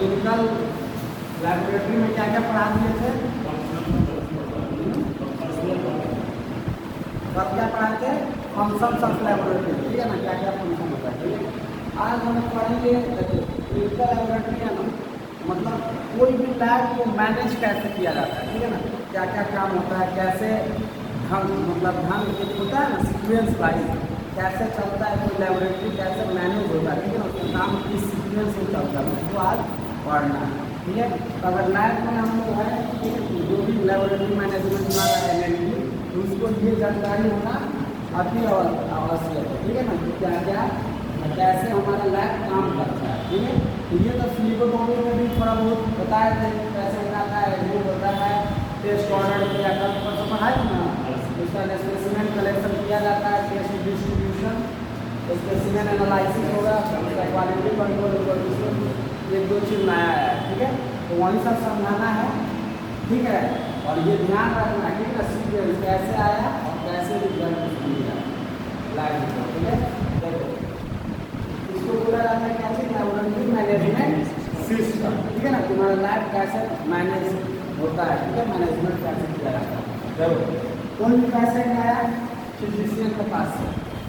Clinical laboratory में क्या क्या पढ़ा दिए थे? कब क्या पढ़ाए थे? फंक्शंस ऑफ लैबोरेटरी, ठीक है ना, क्या क्या फंक्शन होता है, ठीक है। आज हम पढ़ेंगे क्लिनिकल लैबोरेटरी है ना, मतलब कोई भी लैब को मैनेज कैसे किया जाता है, ठीक है ना, क्या क्या काम होता है, कैसे ढंग, मतलब ढंग एक होता है ना सीक्वेंस वाइज, कैसे चलता है कोई लैबोरेटरी, कैसे मैनेज होता है, ठीक है ना, उसका काम किस सीक्वेंस में चलता है उसको आज पढ़ना है, ठीक है। तो अगर लैब में हम लोग है, ठीक है, जो भी लैबोरेटरी मैनेजमेंट बना रहा है एलएलबी, तो उसको ये जानकारी होना अति आवश्यक है, ठीक है ना, कि क्या क्या कैसे हमारा लैब काम करता है, ठीक है। तो ये तो फ्लीगोटोमी में भी थोड़ा बहुत बताया था कैसे बनाता है, वो होता है टेस्ट ऑर्डर किया था तो पढ़ाया ना, उसका स्पेसिमेन कलेक्शन किया जाता है, टेस्ट डिस्ट्रीब्यूशन, स्पेसिमेन एनालिसिस होगा, उसका क्वालिटी कंट्रोल होगा, एक दो चीज़ नया है, ठीक है। तो वही सब समझाना है, ठीक है। और ये ध्यान रखना है, ठीक है, सीक्वेंस कैसे आया और कैसे रिजल्ट मिला लाइव, ठीक है। देखो इसको बोला जाता है क्या चीज़, लैबोरेटरी मैनेजमेंट सिस्टम, ठीक है ना, तुम्हारा लैब कैसे मैनेज होता है, ठीक है, मैनेजमेंट कैसे किया जाता है। देखो कोई भी पेशेंट आया फिजिशियन के पास से,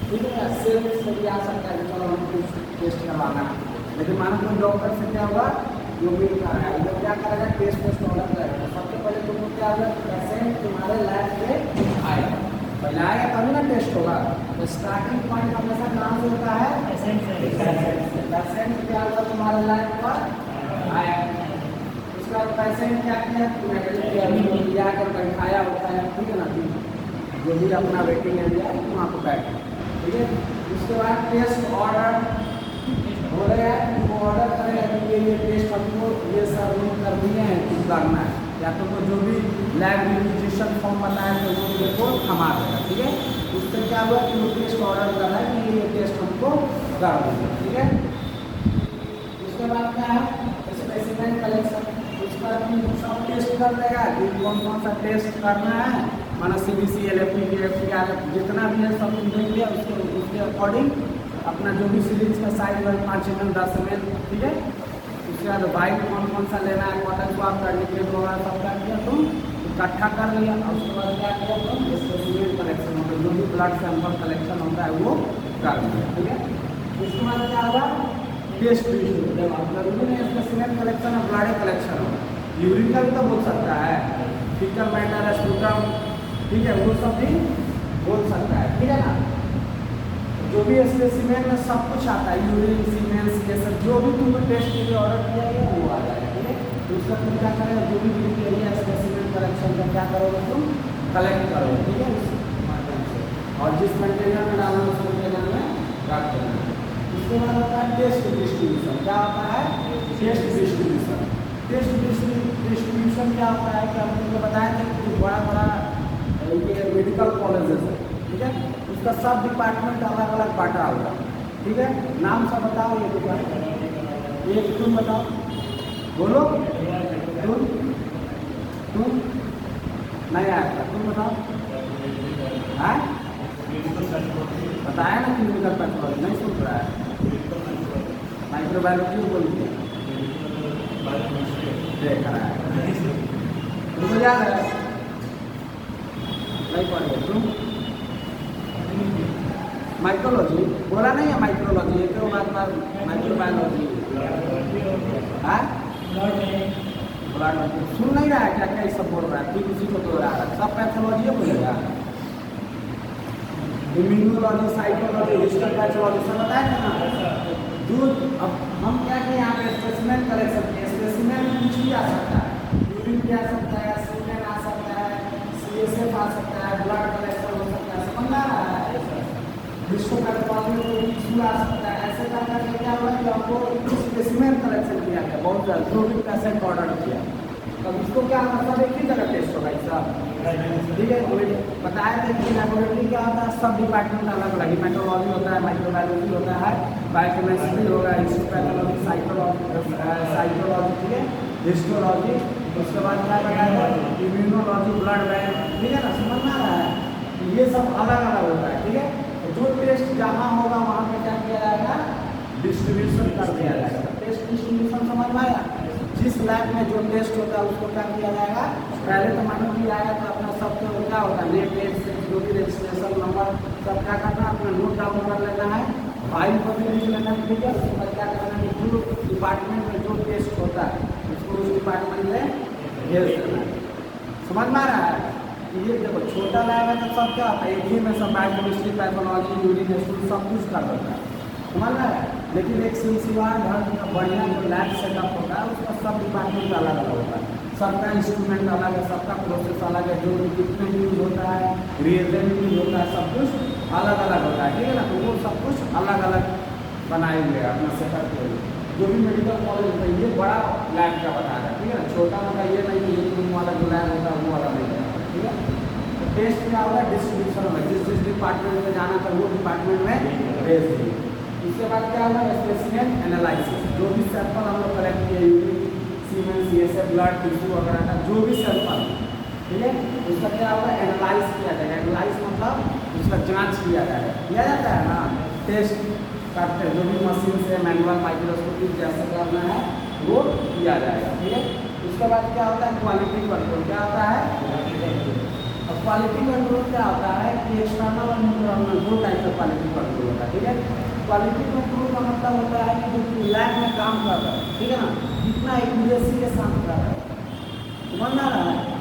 ठीक है, सेल्फ से भी आ सकता है, चलो हमको टेस्ट करवाना है, लेकिन मानो कोई डॉक्टर से क्या होगा, जो भी है वो क्या करेगा, टेस्ट ऑर्डर करेगा। सबसे पहले तुमको क्या होगा, पेशेंट तुम्हारे लैब पे आएगा, पहले आएगा तभी ना टेस्ट होगा। तो स्टार्टिंग पॉइंट हमेशा कहाँ से होता है, पेशेंट क्या होगा तुम्हारे लैब पर आया, उसके बाद पेशेंट क्या किया, लिया कर बैठाया होता है, ठीक है ना, जो भी अपना वेटिंग एरिया है वहाँ पर बैठे, ठीक है। उसके बाद टेस्ट ऑर्डर हो रहा है, वो ऑर्डर करेगा कि ये टेस्ट हमको ये सब कर दिए हैं, कुछ करना है, या तो जो भी लैब रिक्विजिशन फॉर्म बताया तो वो देखो थमा देगा, ठीक है। उससे क्या हुआ कि वो टेस्ट ऑर्डर कर रहा है कि ये टेस्ट हमको कर देंगे, ठीक है। उसके बाद क्या है, स्पेसिमेन कलेक्शन, उसके बाद सब टेस्ट कर देगा कि कौन कौन सा टेस्ट करना है, माना CBC LFT DFT जितना भी है सब देख लिया, उसके अकॉर्डिंग अपना जो भी सीरीज का साइज है 5 mm 10 mm, ठीक है। उसके बाद वाइट कौन कौन सा लेना है, कॉटन स्वाब करने के लिए प्रोग्राम सब कर दिया तुम, इकट्ठा कर लिया। और उसके बाद क्या किया तुम, स्पेसिमेन कलेक्शन होता है, जो भी ब्लड सैंपल कलेक्शन होता है वो कर लिया, ठीक है। उसके बाद क्या होगा, टेस्ट जरूरी नहीं स्पेसिमेन कलेक्शन और ब्लड कलेक्शन होगा, यूरिन का भी तो बोल सकता है, फीकल मैटर स्पूटम, ठीक है, वो सब भी बोल सकता है, ठीक है ना। जो भी स्पेसिमेन में सब कुछ आता है, यूरिन सीमेंस ये सब जो भी तुमको टेस्ट के लिए ऑर्डर किया गया वो आ जाएगा, ठीक है। तो उसका तुम क्या करेगा, जो भी क्राइटेरिया स्पेसिमेन कलेक्शन का क्या करोगे तुम, कलेक्ट करोगे, ठीक है, उस माध्यम से, और जिस कंटेनर में डालना उस कंटेनर में रख देना। उसके बाद होता है टेस्ट डिस्ट्रीब्यूशन, क्या होता है, टेस्ट डिस्ट्रीब्यूशन। टेस्ट डिस्ट्रीब्यूशन क्या होता है कि हम तुमको बताया था कि बड़ा बड़ा ये मेडिकल कॉलेजेस है, ठीक है, उसका सब डिपार्टमेंट अलग अलग बांटा होगा, ठीक है। नाम सब बताओ, ये डिपार्टमेंट, एक तुम बताओ, बोलो, तुम नहीं आया था, तुम बताओ, हाँ बताया ना क्लिनिकल पैथोलॉजी, नहीं सुन रहा है, माइक्रोबायोलॉजी बोल दिया, देख रहा है, तुमको याद है, नहीं पढ़ गए तुम, माइक्रोलॉजी बोला नहीं है, माइक्रोलॉजी एक बात माइक्रोबायोलॉजी, हाँ सुन नहीं रहा है क्या, क्या सब बोल रहा है, ठीक उसी को तो रहा है, सब पैथोलॉजी बोलेगा, इम्यूनोलॉजी, साइटोलॉजी, हिस्टोपैथोलॉजी सब बताया था ना। जो अब हम क्या करें यहाँ पे स्पेसिमेन कलेक्शन, स्पेसिमेन में कुछ भी आ सकता है, यूरिन भी आ सकता है, सीमेन आ सकता है, CSF आ सकता है, ब्लड कलेक्शन हो सकता है, समझ आ रहा है, हिस्टोपैथोलॉजी में कोई इशू आ सकता है, ऐसे करके क्या हुआ कि हमको स्पेसिमेन कलेक्शन किया गया, बहुत ज़्यादा जो भी पेशेंट ऑर्डर किया, अब इसको क्या मतलब एक ही जगह टेस्ट होगा सब, ठीक है। बताया था कि लैबोरेटरी क्या होता है, सब डिपार्टमेंट अलग अलग, मेट्रोलॉजी होता है, माइक्रोबायोलॉजी होता है, बायोकेमिस्ट्री होगा, हिस्टोपैथोलॉजी, साइटोलॉजी, ठीक है, हिस्टोलॉजी, उसके बाद क्या बताया, इम्यूनोलॉजी, ब्लड बैंक, ठीक है ना, समझ में आ रहा है, ये सब अलग अलग होता है, ठीक है। जो टेस्ट जहाँ होगा वहाँ पे क्या किया जाएगा, डिस्ट्रीब्यूशन कर दिया जाएगा, टेस्ट डिस्ट्रीब्यूशन समझ में आया। जिस लैब में जो टेस्ट होता है उसको क्या किया जाएगा, पहले तो मानो कि आया तो अपना सब तो क्या होता है, नेट डेट से जो भी रजिस्ट्रेशन नंबर सब क्या करना है, अपना नोट डाउन कर लेना है, फाइल पर भी लिख लेना है, ठीक है। उसके बाद क्या करना है, जो डिपार्टमेंट में जो टेस्ट होता है उसको उस डिपार्टमेंट में भेज देना है। समझ में आ रहा है? ये देखो छोटा लैब है तो सब क्या होता है, एक ही में सब बायोकेमिस्ट्री, पैथोलॉजी, यूरिन टेस्ट सब कुछ कर देता है, समझ रहा है। लेकिन एक सिलसिलेवार घर का बढ़िया जो लैब सेटअप होता है उसका सब डिपार्टमेंट अलग अलग होता है, सबका इंस्ट्रूमेंट अलग है, सबका प्रोसेस अलग है, जो इक्विपमेंट यूज होता है, रिएजेंट यूज होता है, सब कुछ अलग अलग होता है, ठीक है ना। तो वो सब कुछ अलग अलग बनाए हुए हैं अपना सेटअप के लिए। जो भी मेडिकल कॉलेज होता है ये बड़ा लैब का बता रहा है, ठीक है ना। छोटा मोटा ये नहीं कि एक रूम वाला जो लैब होता है वो वाला नहीं है, ठीक है। तो टेस्ट क्या होगा, डिस्ट्रीब्यूशन में जिस जिस डिपार्टमेंट में जाना था वो डिपार्टमेंट में भेज दिए। इसके बाद क्या होगा, स्पेसिमेन एनालिसिस, जो भी सैंपल हम लोग कलेक्ट किए, यूरिन, सीमेन, सीएसएफ, ब्लड, टिश्यू वगैरह का जो भी सैंपल, ठीक है, उसका क्या होगा, एनालाइज किया जाएगा। एनालाइज मतलब उसका जांच किया जाएगा, किया जाता है ना, टेस्ट करते हैं जो भी मशीन से, मैनुअल, माइक्रोस्कोपिक जैसे करना है वो किया जाएगा, ठीक है। उसके बाद क्या होता है, क्वालिटी कंट्रोल। क्या होता है, अब क्वालिटी कंट्रोल क्या होता है कि एक्सटर्नल और इंटरनल दो टाइप का क्वालिटी कंट्रोल होता है, ठीक है। क्वालिटी कंट्रोल का मतलब होता है कि जो लैब में काम कर रहा है, ठीक है ना, कितना एक्यूरेसी के साथ कर रहा है, समझ आ रहा है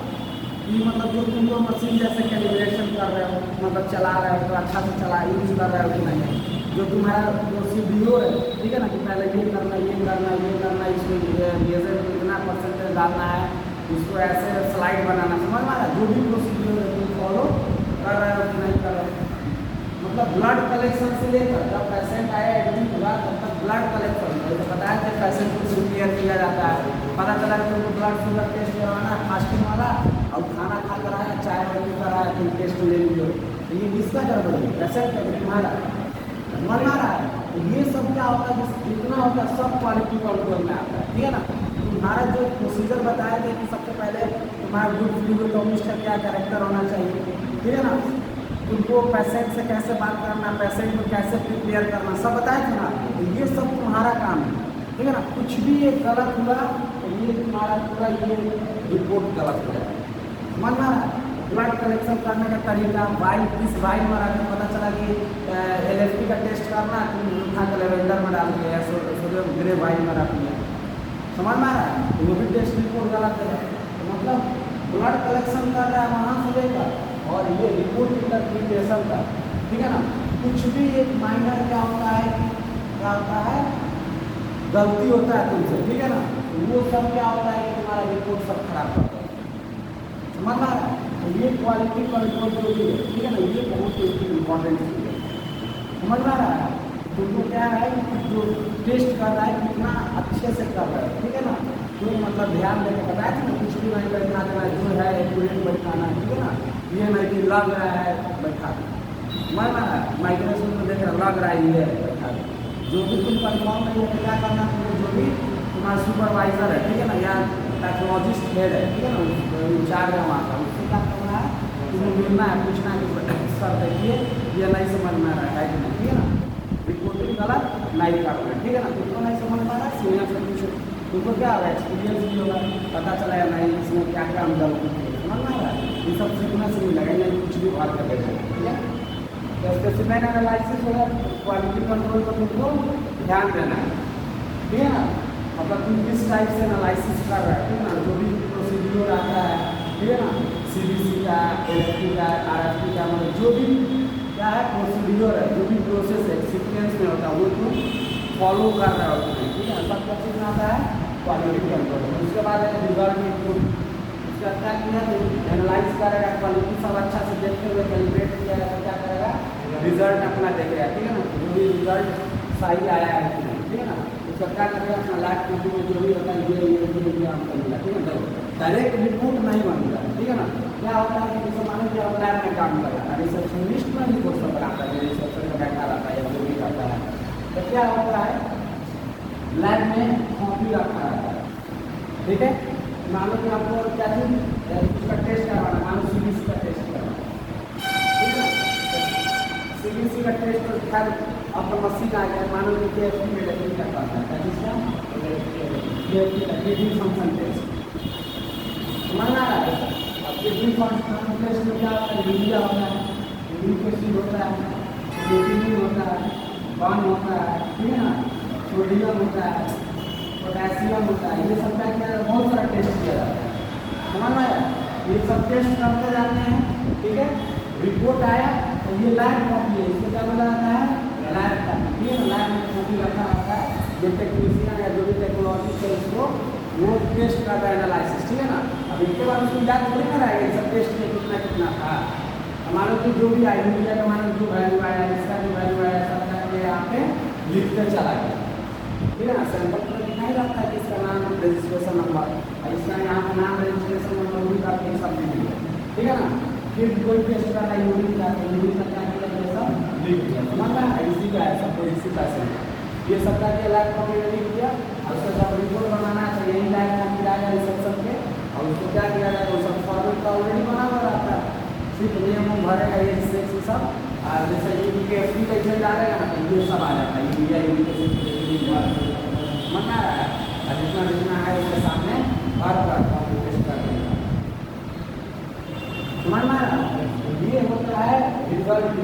कि मतलब जो तुम लोग मशीन जैसे कैलिब्रेशन कर रहे हो, मतलब चला रहे हो तो अच्छा से चला यूज कर रहे हो कि नहीं, जो तुम्हारा जो सीडीओ है, ठीक है ना, कि पहले ये करना ये करना ये करना, इसमें लेजर में कितना परसेंटेज डालना है, इसको ऐसे स्लाइड बनाना, समझ में आ रहा है। जो भी प्रोसीजर है तुम फॉलो कर रहे हो कि नहीं कर रहे हो, मतलब ब्लड कलेक्शन से लेकर जब पेशेंट आया एडमिट हुआ तब तक ब्लड कलेक्शन, तो बताया कि पेशेंट को प्रिपेयर किया जाता है, पता चला कि उनको ब्लड शुगर टेस्ट करवाना है फास्टिंग वाला, और खाना खा कर आया, चाय वाली कर आया, फिर टेस्ट ले लियो, तो ये किसका गड़बड़ी है, पेशेंट का, तुम्हारा, समझ में आ रहा है। तो ये सब क्या होता है, जितना होता है सब क्वालिटी कंट्रोल में आता है, ठीक है ना। तुम्हारा जो प्रोसीजर बताया था कि सबसे पहले तुम्हारा गुड फ्लूइडोटोमिस्ट का क्या कैरेक्टर होना चाहिए, ठीक है ना, तुमको पेशेंट से कैसे बात करना, पेशेंट को कैसे प्रिपेयर करना, सब बताया था ना। तो ये सब तुम्हारा काम है, ठीक है ना। कुछ भी ये गलत हुआ तो ये तुम्हारा पूरा ये रिपोर्ट गलत हो जाएगा, समझ में आ रहा है। ब्लड कलेक्शन करने का तरीका, वाइल किस वाइल में रखना, पता चला कि LFT का टेस्ट करना, तुम उठा कर लेवेंडर में डाल दिया, सोडियम ग्रे वाइल में रख लिया, समझ में आ रहा है, तो वो भी टेस्ट रिपोर्ट गलत है। तो मतलब ब्लड कलेक्शन कर रहा है वहाँ से लेकर और ये रिपोर्ट इंटरप्रिटेशन का, ठीक है ना। कुछ भी एक माइनर क्या होता है, गलती होता है तुमसे, ठीक है ना, वो सब क्या होता है कि तुम्हारा रिपोर्ट सब खराब करता है, समझ में आ रहा है। तो ये क्वालिटी कंट्रोल जो भी है, ठीक है ना, ये बहुत ही इम्पोर्टेंट चीज़ है, समझ में आ रहा है। तुमको क्या है कि जो टेस्ट कर रहा है कितना अच्छे से कर रहा है, ठीक है ना, जो मतलब ध्यान देकर बताया था ना, कुछ भी नहीं बैठना देना, जो है एक्यूरेट बैठाना है, ठीक है ना, ये नहीं कि लग रहा है बैठा, समझ में आ रहा है। माइक्रोस्कोप में देख रहा लग रहा है ये बैठा, जो भी तुम कंफर्म नहीं है क्या करना, जो भी तुम्हारा सुपरवाइजर है, ठीक है ना, या पैथोलॉजिस्ट हेड है, ठीक है ना, इंचार्ज है वहाँ का, उससे क्या करना है, तुम्हें मिलना है, पूछना है कि सर देखिए ये नहीं समझ में आ रहा है कि नहीं, ठीक है ना, रिपोर्टिंग गलत नहीं करना है, ठीक है ना। तुमको नहीं समझ में आ रहा है, सीनियर से पूछो, तुमको क्या होगा, एक्सपीरियंस भी होगा, पता चला या नहीं इसमें क्या क्या हम गलती है, समझ में आ रहा है। ये सब सीखना से नहीं लगेगा, ये कुछ भी बात कर देगा, ठीक है। तो स्पेसिमेन एनालिसिस होगा, क्वालिटी कंट्रोल पर तुमको ध्यान देना है, ठीक है ना। मतलब तुम किस टाइप से एनालिसिस कर रहे हो, ठीक है ना, जो भी प्रोसीड्यूर आता है, ठीक है ना, CBC का, LFT का, RFT का, मतलब जो भी क्या है प्रोसीड्यूर है, जो भी प्रोसेस है सीक्वेंस में होता है वो तुम फॉलो कर रहे हो, ठीक है। सब कुछ चीज़ आता है क्वालिटी कंट्रोल। उसके बाद है रिजल्ट इनपुट, उसका क्या किया तो एनालाइज करेगा, क्वालिटी सब अच्छा से देखते हुए कैलिब्रेट किया जाएगा, क्या करेगा रिजल्ट अपना देखेगा, ठीक है ना, जो भी रिजल्ट सही आया है कि नहीं, ठीक है ना। उसका क्या करेगा अपना लैब कंपनी में जो भी होता है ये हमको मिला, ठीक है ना, डायरेक्ट रिपोर्ट नहीं बनेगा, ठीक है ना। क्या होता है कि जैसे मानो कि आप लैब में काम कर रहा है, रिसेप्शनिस्ट में रिपोर्ट सब बनाता है, रिसेप्शन में बैठा रहता है या जो भी करता है, तो क्या होता है लैब में कॉपी रखा रहता है, ठीक है। मानो कि आपको क्या चीज उसका टेस्ट करवाना, मानो CBC का टेस्ट करवाना, ठीक है ना। CBC का टेस्ट तो खैर आपका मशीन आ गया, मानो कि KFC में लेकिन कर पाता है, जिसका किडनी फंक्शन टेस्ट समझ आ रहा है। अब किडनी फंक्शन टेस्ट में क्या होता है, यूरिया होता है, यूरिक एसिड होता है, क्रिएटिनिन होता है, बर्न होता है, ठीक है ना, सोडियम होता है, पोटेशियम होता है, ये सब का क्या बहुत सारा टेस्ट किया जाता है समझ में आया। ये सब टेस्ट करते जाते हैं, ठीक है। रिपोर्ट आया तो ये लैब कॉपी है, इसको क्या बोला जाता है, लैब कॉपी। ये लैब में कॉपी रखा रहता है, जो टेक्नीशियन या जो भी टेक्नोलॉजिस्ट है उसको वो टेस्ट करता है, एनालिसिस, ठीक है ना। अब इसके बाद उसको याद थोड़ी ना रहेगा सब टेस्ट में कितना कितना था। हमारे को जो भी आई यूरिया का हमारा जो वैल्यू आया, इसका जो वैल्यू आया, सब करके यहाँ पे लिखते चला गया, ठीक है ना। सैंपल पर दिखाई जाता है कि इसका नाम, रजिस्ट्रेशन नंबर, और इसका यहाँ का नाम, रजिस्ट्रेशन नंबर भी काफी सब लिख दिया, ठीक है ना। फिर कोई टेस्ट का यूरिन का क्या किया, ये सब लिख दिया, समझ में आया। इसी का है सब, इसी का से ये सब का के लैब कॉपी में लिख दिया, और उसका जब रिपोर्ट बनाना है तो यही लैब कॉपी आएगा रिसेप्शन के, और उसको क्या किया जाएगा, वो सब फॉर्मेट का ऑलरेडी बना हुआ रहता है, सिर्फ नियम भरेगा ये सेक्स सब। और जैसे यूपीएससी का एग्जाम डालेगा ना तो ये सब आ जाता है, यूरिया यूपीएससी मना रहा है, और जितना जितना है उसके सामने बार बार टेस्ट कर देगा, समझ में आ रहा है। ये होता है रिजल्ट,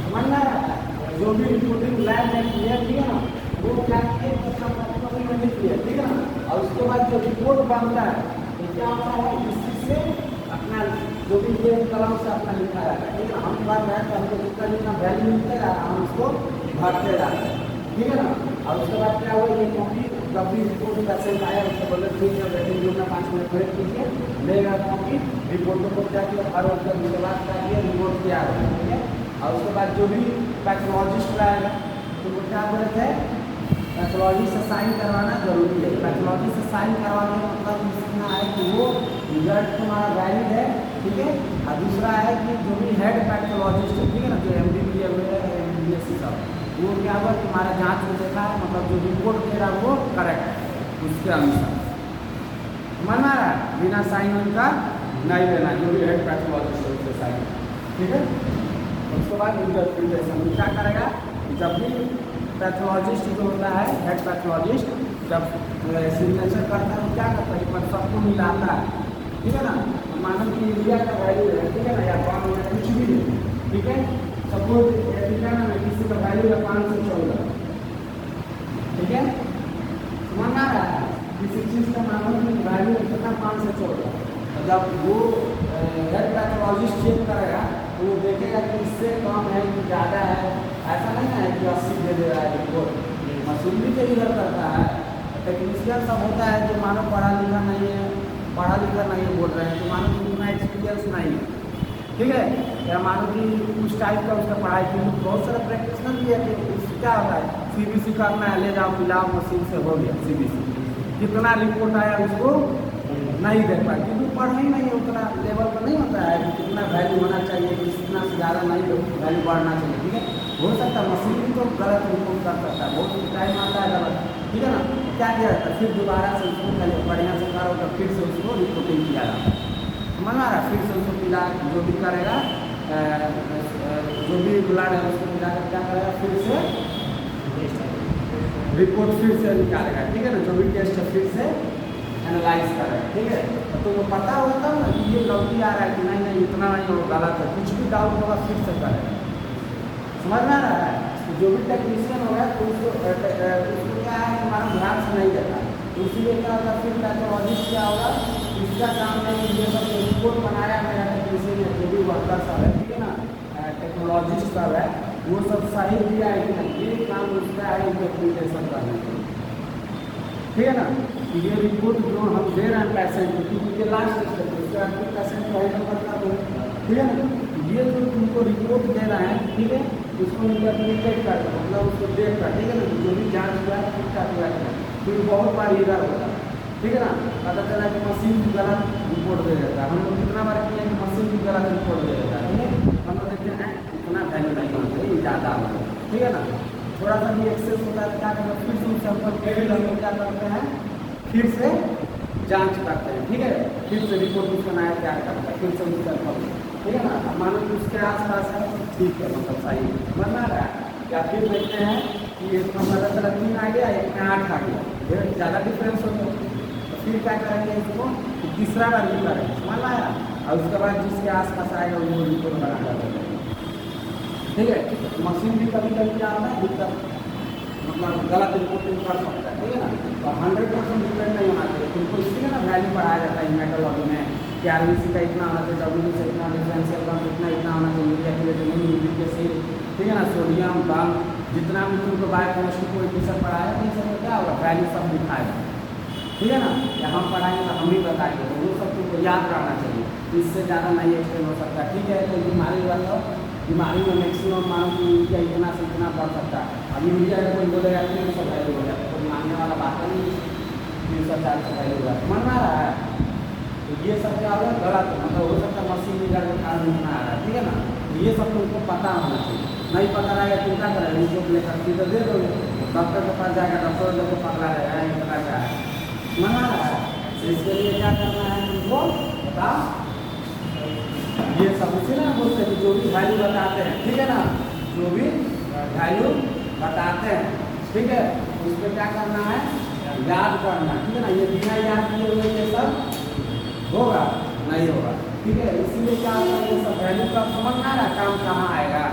समझ में आ रहा है। जो भी रिपोर्टिंग लैब में किया, ठीक है ना, वो क्या किया, ठीक है ना। और उसके बाद जो रिपोर्ट बनता है तो क्या होता है, इसी से अपना जो भी ये कलम से अपना लिखा रहता है, ठीक है। हम बात है तो हमको जितना जितना वैल्यू मिलता है हम उसको भरते जाते हैं, ठीक है ना। और उसके बाद क्या हुआ, ये कॉपी जब भी रिपोर्ट पैसेंट आया उसको बोले ठीक है वेटिंग रूम में 5 मिनट वेट कीजिए, लेगा कॉपी, रिपोर्ट को क्या किया, हर वक्त उसके बाद क्या किया, रिपोर्ट तैयार हो, ठीक है। और उसके बाद जो भी पैथोलॉजिस्ट आएगा तो वो क्या बोले थे, पैथोलॉजी से साइन करवाना जरूरी है। पैथोलॉजी से साइन करवाने का मतलब इतना है कि वो रिजल्ट तुम्हारा वैलिड है, ठीक है। और दूसरा है कि जो भी हेड पैथोलॉजिस्ट है, ठीक है ना, जो MBBS सब, वो क्या हुआ तुम्हारा जांच में देखा है, मतलब जो रिपोर्ट दे रहा है वो करेक्ट है उसके अनुसार, मना रहा है। बिना साइन उनका नहीं लेना, जो भी हेड पैथोलॉजिस्ट है उसके साइन, ठीक है। उसके बाद इंटरप्रिटेशन क्या करेगा, जब भी पैथोलॉजिस्ट जो होता है हेड पैथोलॉजिस्ट जब सिग्नेचर करता है तो क्या करता है, पर सबको मिलाता है, ठीक है ना। मानो कि यूरिया का वैल्यू है, ठीक है ना, या कौन है कुछ भी है, ठीक है। सपोज ना किसी का वैल्यू है 514, ठीक है, समझ आ रहा है। किसी चीज़ का मानो कि वैल्यू कितना 514, जब वो हेड पैथोलॉजिस्ट चेक करेगा तो वो देखेगा कि इससे कम है कि ज़्यादा है, ऐसा नहीं है कि 80 दे दे रहा है रिपोर्ट। मशीन भी तो इधर करता है, टेक्नीशियन सब होता है जो मानो पढ़ा लिखा नहीं है, बोल रहे हैं, तो मानो कि उतना एक्सपीरियंस नहीं है, ठीक है, या मानो कि उस टाइप का उसका पढ़ाई की बहुत सारा प्रैक्टिशनर भी है कि क्या होता है, CBC करना है, ले जाओ मिलाओ मशीन से हो गया CBC, जितना रिपोर्ट आया उसको नहीं दे पाए क्योंकि पढ़ा ही नहीं है, उतना लेवल पर नहीं होता है कि कितना वैल्यू होना चाहिए, कितना से ज़्यादा नहीं वैल्यू बढ़ना चाहिए, ठीक है। हो सकता है मशीन भी तो गलत रिपोर्ट कर सकता है, बहुत टाइम आता है गलत, ठीक है ना। क्या किया जाता है, फिर दोबारा से उसको पहले बढ़िया से करो तो फिर से उसको रिपोर्टिंग किया जाता है, मना रहा, फिर से उसको मिला जो भी करेगा, जो भी ब्लड है उसको मिलाकर क्या करेगा, फिर से रिपोर्ट फिर से निकालेगा, ठीक है ना। जो भी टेस्ट है फिर से एनालाइज करेगा, ठीक है। तो तुमको पता होता है ना कि ये गलती आ रहा है कि नहीं इतना नहीं हो गलत है, कुछ भी डाउट होगा फिर से करेगा, समझ में आ रहा है। तो जो भी टेक्नीशियन होगा तो उसको क्या है हमारा ध्यान से नहीं देता, तो इसीलिए क्या होगा, फिर पैथोलॉजिस्ट क्या होगा, इसका काम है कि ये सब रिपोर्ट बनाया मेरा टेक्नीशियन है, जो भी वर्कर सब है, ठीक है ना, टेक्नोलॉजिस्ट सब है, वो सब सही दिया है कि नहीं, ये काम उसका है इंटरप्रिटेशन करने के लिए, ठीक है ना। ये रिपोर्ट जो हम दे रहे हैं पेशेंट को, क्योंकि ये लास्ट स्टेज है, उसके बाद पेशेंट को हैंडल करना हो, ठीक है ना। ये जो तुमको रिपोर्ट दे रहे हैं, ठीक है, उसको इंटरप्रिटेट करना मतलब उसको देख कर, ठीक है ना, जो भी जांच हुआ है ठीक ठाक हुआ है, फिर बहुत बार इधर होता है, ठीक है ना। पता चला कि मशीन भी गलत रिपोर्ट दे देता है, हम लोग कितना बार किए कि मशीन भी गलत रिपोर्ट दे देता है, ठीक है। हम लोग देखते हैं इतना वैल्यू नहीं होना चाहिए, ज़्यादा होना, ठीक है ना, थोड़ा सा भी एक्सेस होता है, क्या करते हैं फिर से उस सैंपल के हम लोग क्या करते हैं, फिर से जांच करते हैं, ठीक है, फिर से रिपोर्ट उसका नया तैयार करते हैं, फिर से उस सैंपल, ठीक है ना। अब मानो कि उसके आसपास है ठीक है, मतलब सही बनना रहा है, या फिर देखते हैं कि कि एक में गलत गलत 3 आ गया, एक में 8 आ गया, ये ज़्यादा डिफरेंस हो गया। तो फिर क्या करेंगे इसको, तीसरा बार भी करेंगे, समझ में आया। और उसके बाद जिसके आसपास आएगा वो रिपोर्ट बना कर देंगे, ठीक है। मशीन भी कभी कभी क्या होता है दिक्कत, मतलब गलत रिपोर्टिंग कर सकता है, ठीक है ना। तो 100% डिपेंड नहीं होना चाहिए, तुमको इसलिए ना वैल्यू बढ़ाया जाता है मेट्रोलॉजी में कि आरबीसी का इतना होना चाहिए, डब्ल्यू से इतना, डिफरेंशियल कम इतना होना चाहिए, यूरिया क्रिएटिनिन, यूरिक एसिड, ठीक है ना, सोडियम बम, जितना भी तुमको बायोकेमिस्ट्री कोएफिशिएंट पढ़ाया तो सब क्या होगा, वैल्यू सब दिखाएगा, ठीक है ना। या हम पढ़ाएंगे तो हम ही बताएंगे, तो वो सब तुमको याद रहना चाहिए, इससे ज़्यादा नहीं एक्सप्लेन हो सकता, ठीक है। तो बीमारी वाला बीमारी में मैक्सिमम मानो कि यूरिया इतना से इतना बढ़ सकता है। अब यूरिया का कोई बोलेगा 300 वैल्यू हो जाए, कोई मानने वाला बात नहीं, 300-400 वैल्यू हुआ समझ में आ रहा है। तो ये सब क्या होगा गलत, मतलब हो सकता है मशीन बिगड़ के कारण नहीं आ रहा है, ठीक है ना। तो ये सब तुमको पता होना चाहिए, नहीं पता रहेगा तो क्या करेगा, रिपोर्ट लेकर सीधे दे दोगे, डॉक्टर के पास जाएगा, डॉक्टर लोग को पकड़ा रहेगा इतना क्या है, समझ में आ रहा है। तो इसके लिए क्या करना है तुमको बताओ, ये सब उसी ना बोलते हैं जो भी वैल्यू बताते हैं, ठीक है ना, जो भी वैल्यू बताते हैं, ठीक है, उस पर क्या करना है, याद करना, ठीक है ना। ये बिना याद किए हुए ये सब होगा नहीं होगा, ठीक है। इसीलिए क्या होगा, ये सब वैल्यू का समझ में आ रहा है, काम कहाँ आएगा,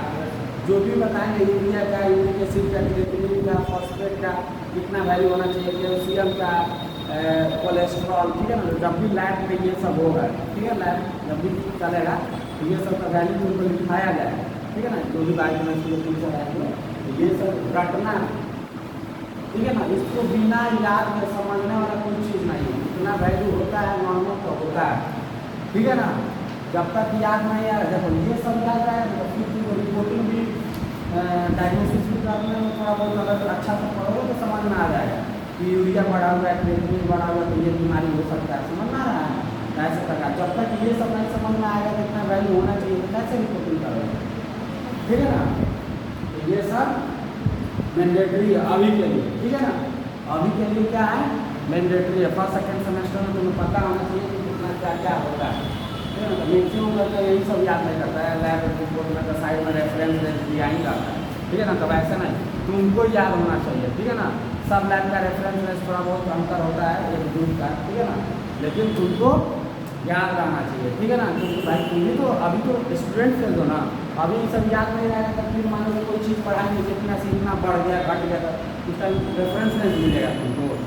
जो भी बताएंगे यूरिया का, यूरिक एसिड का, क्रिएटिनिन का, फॉस्फेट का कितना वैल्यू होना चाहिए, कैल्शियम का, कोलेस्ट्रॉल, ठीक है ना। जब भी लैब में ये सब होगा, ठीक है, लैब जब भी चलेगा तो ये सब का वैल्यू उनको लिखाया जाएगा, ठीक है ना। जो भी बायोकेमिस्ट्री के टीचर आएंगे तो ये सब रटना, ठीक है ना। इसको बिना याद में समझने वाला कोई चीज़ नहीं है, इतना वैल्यू होता है नॉर्मल तो होता है, ठीक है ना। जब तक याद नहीं आया, देखो ये सब याद आए तो फिर रिपोर्टिंग भी डायग्नोसिस भी करने में थोड़ा बहुत अगर अच्छा से पढ़ोगे तो समझ में आ जाएगा कि यूरिया बढ़ा हुआ है, क्रिएटिनिन बढ़ा हुआ है, तो ये बीमारी हो सकता है, समझ में आ रहा है। कैसे प्रकार जब तक ये सब नहीं समझ में आएगा तो इतना वैल्यू होना चाहिए, तो कैसे रिपोर्टिंग करोगे, ठीक है ना। तो ये सब मैंडेटरी है अभी के लिए, ठीक है ना। अभी के लिए क्या है, मैंडेटरी है। फर्स्ट सेकेंड सेमेस्टर में तुम्हें पता होना चाहिए कि कितना क्या क्या होता है, ठीक है ना। मैक्सिमम करके यही सब याद नहीं करता है, लैब रिपोर्ट में तो साइड में रेफरेंस दिया ही जाता है, ठीक है ना। तब ऐसा नहीं, तुमको याद होना चाहिए, ठीक है ना। सब लैब का रेफरेंस थोड़ा बहुत अंतर होता है एक ग्रुप का, ठीक है ना, लेकिन तुमको याद रहना चाहिए, ठीक है ना। क्योंकि भाई तुम भी तो अभी तो स्टूडेंट थे तो ना, अभी ये सब याद नहीं रहेगा तो फिर मान लो कोई चीज़ पढ़ाएंगे जितना से इतना बढ़ गया घट गया तो उस टाइम रेफरेंस नहीं मिलेगा तुमको,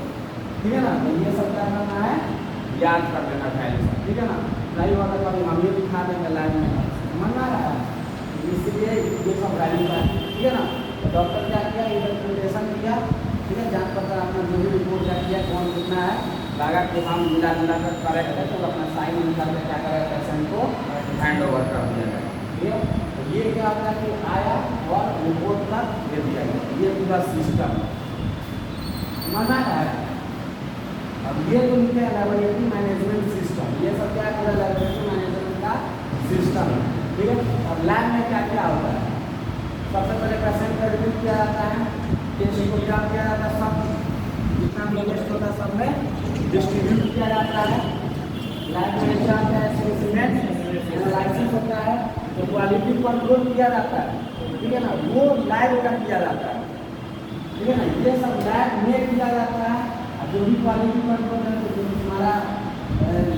ठीक है ना। तो ये सब क्या करना है, याद कर लेना पहले से, ठीक है ना। नहीं होगा कभी हम ये दिखा देंगे लाइव में, समझ में आ रहा है। इसलिए ये सब वैल्यू है, ठीक है ना। तो डॉक्टर क्या किया, इंटरप्रिटेशन किया, ठीक है, जांच पड़ताल अपना जो भी रिपोर्ट क्या किया, कौन कितना है लगा के हम मिला कर करेक्ट है तो अपना साइन इन करके क्या करेगा, पेशेंट को हैंड ओवर कर दिया जाएगा, ठीक है। तो ये क्या होता है कि आया और रिपोर्ट तक दे दिया गया, ये पूरा सिस्टम माना है। अब ये तो लिखे हैं लैबोरेटरी मैनेजमेंट सिस्टम, ये सब क्या पूरा लैबोरेटरी मैनेजमेंट का सिस्टम है, ठीक है। और लैब में क्या क्या होता है, सबसे पहले पेशेंट का एडमिट किया जाता है, टेस्ट को क्या किया जाता है, सब जितना भी टेस्ट होता है सब में डिस्ट्रीब्यूट किया जाता है। लैब में क्या होता है, स्पेसिमेन एनालिसिस होता है, तो क्वालिटी कंट्रोल किया जाता है, ठीक है ना, वो लैब में किया जाता है, ठीक है ना। ये सब लैब में किया जाता है। और जो भी क्वालिटी कंट्रोल है तो जो हमारा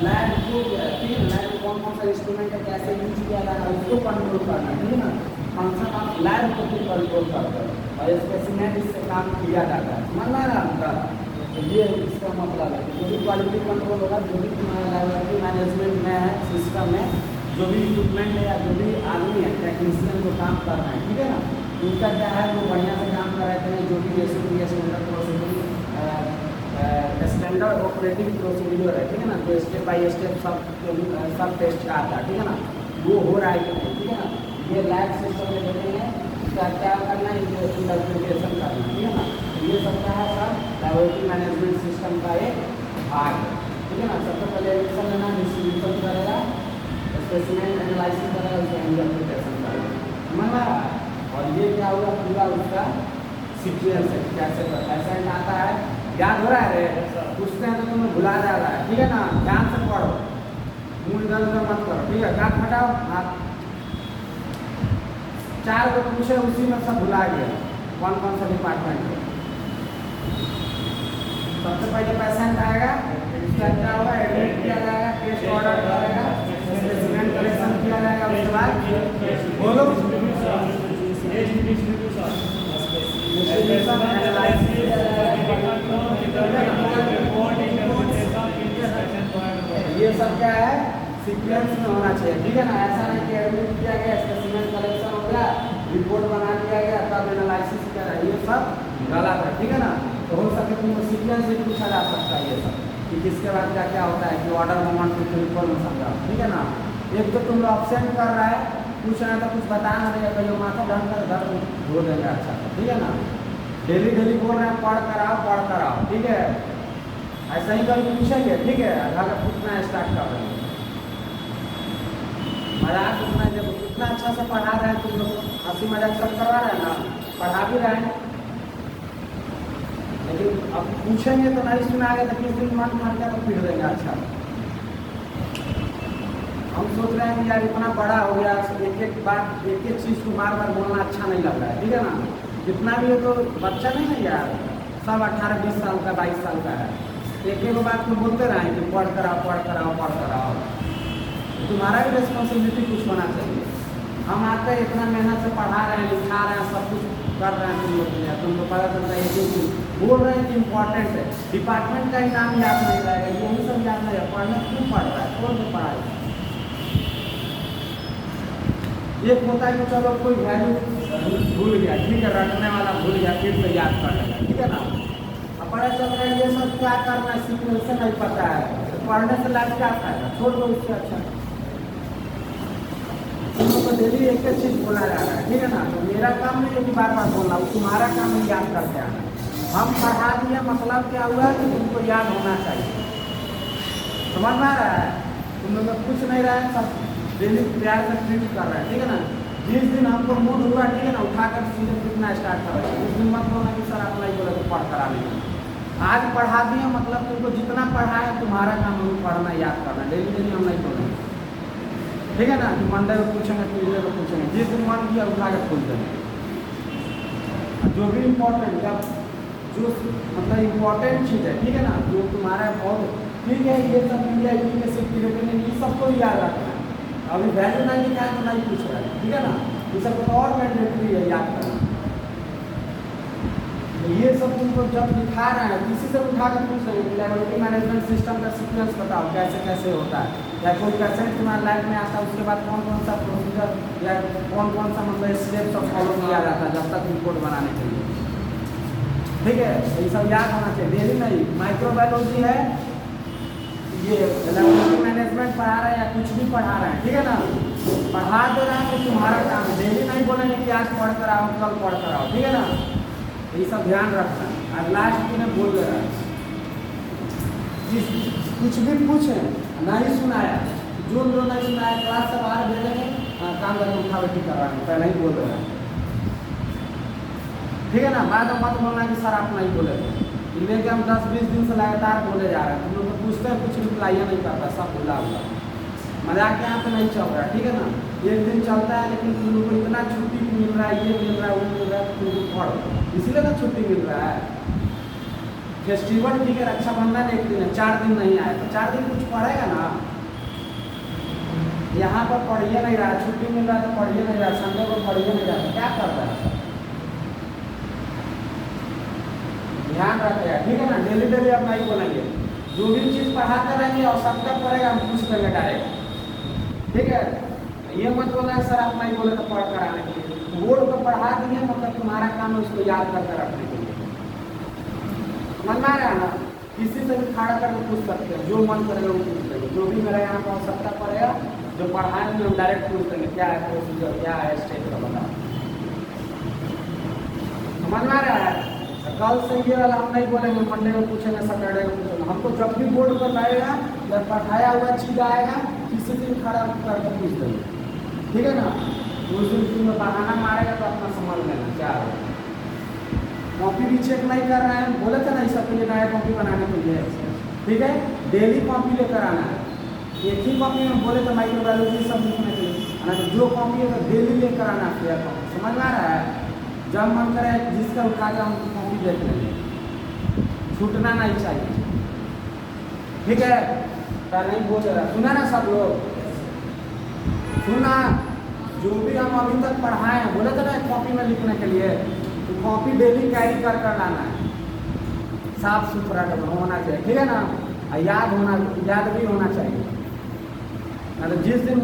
लैब को, ठीक है, लैब में कौन कौन सा इंस्ट्रूमेंट है, कैसे यूज किया जा रहा है, उसको कंट्रोल करना, ठीक है ना। फंक्शन ऑफ लैब को भी कंट्रोल करते हैं और स्पेसिमेन इससे काम किया जाता है, समझ में आ रहा है आपका। तो ये इसका मतलब है जो भी क्वालिटी कंट्रोल होगा, जो भी तुम्हारा लैबोरेटरी मैनेजमेंट में है सिस्टम में, जो भी इक्विपमेंट है या जो भी आदमी है टेक्नीशियन जो काम कर रहे हैं, ठीक है ना, उनका क्या है वो बढ़िया से काम कर रहे थे। जो भी standard procedure standard operating procedure है, ठीक है ना, तो स्टेप बाई स्टेप सब टेस्ट आता है, ठीक है ना, वो हो रहा है कि नहीं, ठीक है ना। ये लैब सिस्टम में देखेंगे क्या क्या करना है, इंटरप्रिटेशन करना, ठीक है ना। तो ये सब क्या है, सब लैबोरेटरी मैनेजमेंट सिस्टम का एक भाग है, ठीक है ना। सबसे पहले एडिशन लेना, डिस्ट्रीब्यूशन करेगा, स्पेसिमेन एनालिसिस करेगा, उसका इंटरप्रिटेशन करेगा, समझ में आ रहा है। और ये क्या हुआ पूरा उसका सीक्वेंस है, कैसे पेशेंट आता है, याद हो रहा है रे, पूछते हैं तो तुम्हें भुला जा रहा है, ठीक है ना। ध्यान से पढ़ो, मुँह इधर उधर मत करो, ठीक है। दांत हटाओ, हाथ 4 को पूछे उसी में सब भुला गया, कौन कौन सा डिपार्टमेंट है। सबसे पहले पेशेंट आएगा, इसका क्या होगा, एडमिट किया जाएगा, टेस्ट ऑर्डर करेगा, स्पेसिमेन कलेक्शन किया जाएगा, उसके बाद बोलो ये सब क्या है सीक्वेंस में होना चाहिए, ठीक है ना। ऐसा नहीं कि एडमिट किया गया, स्पेसिमेन कलेक्शन हो गया, रिपोर्ट बना दिया गया, तब एनालिसिस किया गया, ये सब गलत है, ठीक है ना। तो हो सके तुमको सीक्वेंस से पूछा जा सकता है ये सब कि किसके बाद क्या क्या होता है, कि ऑर्डर मोमेंट को रिपोर्ट में समझाओ, ठीक है ना। एक तो तुम लोग ऑप्शन कर रहा है, कुछ ना तो कुछ बताना नहीं है, कहीं माथा ढंग कर दर्द हो देंगे, अच्छा ठीक है ना। डेली डेली बोल रहे हैं पढ़ कर आओ, ठीक है। ऐसा ही कभी पूछेंगे, ठीक है, अगर पूछना स्टार्ट कर रहे हैं मजाक उतना, जब इतना अच्छा से पढ़ा रहे हैं तुम लोग, हंसी मजाक सब करवा रहे हैं ना, पढ़ा भी रहे हैं, लेकिन अब पूछेंगे तो नहीं सुनाएंगे तो किस दिन मन मार गया तो पीट देंगे। अच्छा हम सोच रहे हैं कि यार इतना बड़ा हो गया, एक एक बात एक एक चीज़ को बार बार बोलना अच्छा नहीं लग रहा है, ठीक है ना। जितना भी है तो बच्चा नहीं है यार, सब 18-20 साल का 22 साल का है, एक एक बात को बोलते रहे कि पढ़ कर आओ। तुम्हारा भी रिस्पॉन्सिबिलिटी कुछ होना चाहिए। हम आते हैं इतना मेहनत से पढ़ा रहे हैं, लिखा रहे हैं, सब कुछ कर रहे हैं तुम लोग के लिए, तुमको पता चलता है कि बोल रहे हैं कि इम्पोर्टेंट है, डिपार्टमेंट का ही नाम याद नहीं रहेगा, यही सब याद नहीं है, पढ़ना क्यों पढ़ रहा है, कौन से पढ़ाई। एक होता है कि चलो कोई वैल्यू भूल गया, ठीक है, रटने वाला भूल गया, फिर से याद कर लेगा, ठीक है ना। अब पता चल रहा है ये सब क्या करना है, सीखने से नहीं पता है, तो पढ़ने से लाइफ क्या फायदा, छोड़ दो उससे अच्छा। तुम लोग को डेली एक एक चीज़ बोला जा रहा है, ठीक है ना। तो मेरा काम नहीं है कि बार बार बोलना, तुम्हारा काम है याद करके आना। हम पढ़ा दिए, मतलब क्या हुआ कि तुमको याद होना चाहिए, समझ में आ रहा है। तुम लोग कुछ नहीं रहा है, सब डेली प्यार से ट्रीट कर रहे हैं, ठीक है ना। जिस दिन हमको मूड हुआ, ठीक है ना, उठाकर सीधे लिखना स्टार्ट कर रहे हैं, उस दिन मत बोलना कि सर आप नहीं बोले तो पढ़ कर आने। आज पढ़ा दिए, मतलब तुमको जितना पढ़ा है तुम्हारा काम है पढ़ना, याद करना, डेली डेली हम नहीं बोलेंगे, ठीक है ना। कि मंडे को पूछेंगे, ट्यूजडे को पूछेंगे, जिस दिन मन किया उठा कर खोल देंगे। जो भी इम्पोर्टेंट, जब जो मतलब इम्पोर्टेंट चीज़ है, ठीक है ना, जो तुम्हारा बहुत ठीक है, ये सब इंडिया के सिक्योरिटी ये सबको याद रखना है। अभी वैल्यू नहीं दिखाए तो नहीं पूछ रहा है, ठीक है ना। ये सब और मैंडेटरी है याद करना। ये सब तुमको जब दिखा रहे हैं, किसी से उठा कर पूछ रहे हैं लेबोरेटरी मैनेजमेंट सिस्टम का सीक्वेंस बताओ कैसे कैसे होता है, या कोई पेशेंट तुम्हारे लाइफ में आता है, उसके बाद कौन कौन सा प्रोसीजर या कौन कौन सा मतलब स्टेप्स सब फॉलो किया जाता है जब तक रिपोर्ट बनाने के लिए, ठीक है। ये सब याद होना चाहिए, डेली नहीं। माइक्रोबायोलॉजी है, ये लेबोरेटरी मैनेजमेंट पढ़ा रहे हैं या कुछ भी पढ़ा रहे हैं, ठीक है ना, पढ़ा दे रहे हैं तो तुम्हारा काम है। डेली नहीं बोलेंगे कि आज पढ़ कर आओ, कल पढ़ कर आओ, ठीक है ना। ये सब ध्यान रखना है। आज लास्ट में बोल दे रहा है, कुछ भी पूछे नहीं सुनाया, जो नहीं सुनाया क्लास से बाहर भेजेंगे, काम करके उठा बैठी करवाएंगे, पहले ही बोल रहे हैं, ठीक है ना। बाद में मत बोलना कि सर आप नहीं बोले थे, लेकिन हम 10-20 दिन से लगातार बोले जा रहे हैं, तुम लोग पूछते हैं कुछ रिप्लाई नहीं करता, सब भूला हुआ, मजाक यहाँ पे नहीं चल रहा है, ठीक है ना। एक दिन चलता है, लेकिन तुम लोग को इतना छुट्टी मिल रहा है, ये मिल रहा है, वो मिल रहा है, तुम लोग पढ़ो, इसीलिए ना छुट्टी मिल रहा है। फेस्टिवल ठीक है, रक्षाबंधन एक दिन है, 4 दिन नहीं आए तो 4 दिन कुछ पढ़ेगा ना। यहाँ पर पढ़िए नहीं रहा, छुट्टी मिल रहा है तो पढ़िए नहीं रहा, संडे को पढ़िए नहीं रहा, क्या कर रहा है, ध्यान रखेगा, ठीक है ना। डेली डेली आप नहीं बोलेंगे, जो भी चीज़ पढ़ाते रहेंगे और सब तक पढ़ेगा, हम पूछ देंगे डायरेक्ट, ठीक है। ये मत बोलना सर आप नहीं बोले तो पढ़ कर आने के लिए, बोर्ड को पढ़ा दिए, मतलब तुम्हारा काम है उसको याद करके रखने के लिए, मन में आ रहा है ना। किसी से भी खड़ा करके पूछ सकते हैं, जो मन करेगा वो पूछ लेंगे, जो भी मेरा यहाँ पर आवश्यकता पड़ेगा, जो पढ़ाएंगे हम डायरेक्ट पूछ देंगे क्या है प्रोसीजर, क्या है स्टेप का, बताओ, समझ में आ रहा है। कल से ये वाला हम नहीं बोलेंगे, मंडे को पूछेंगे, सैटरडे को पूछेंगे, हमको जब भी बोर्ड पर आएगा या पढ़ाया हुआ चीज़ आएगा, किसी दिन खड़ा करके पूछ देंगे, ठीक है ना। उस दिन तुम्हें बहाना मारेगा तो अपना समझ लेना क्या है। कॉपी भी चेक नहीं कर रहे हैं, बोले थे ना इस सबके लिए नया कॉपी बनाने के लिए, ठीक है। डेली कॉपी लेकर आना है, एक ही कॉपी में बोले तो माइक्रोबायोलॉजी सब लिखने के लिए, जो कॉपी है तो डेली लेकर आना है, समझ में आ रहा है। जब मन करे जिसका उठा के उनकी कॉपी देख लेंगे, छूटना नहीं चाहिए। ठीक है, नहीं बोल रहा, सुना ना सब लोग, सुना। जो भी हम अभी तक पढ़ाए हैं, बोले तो ना कॉपी में लिखने के लिए, तो कॉपी डेली कैरी कर कर लाना है, साफ सुथरा होना चाहिए। ठीक है ना, याद भी होना चाहिए। मतलब जिस दिन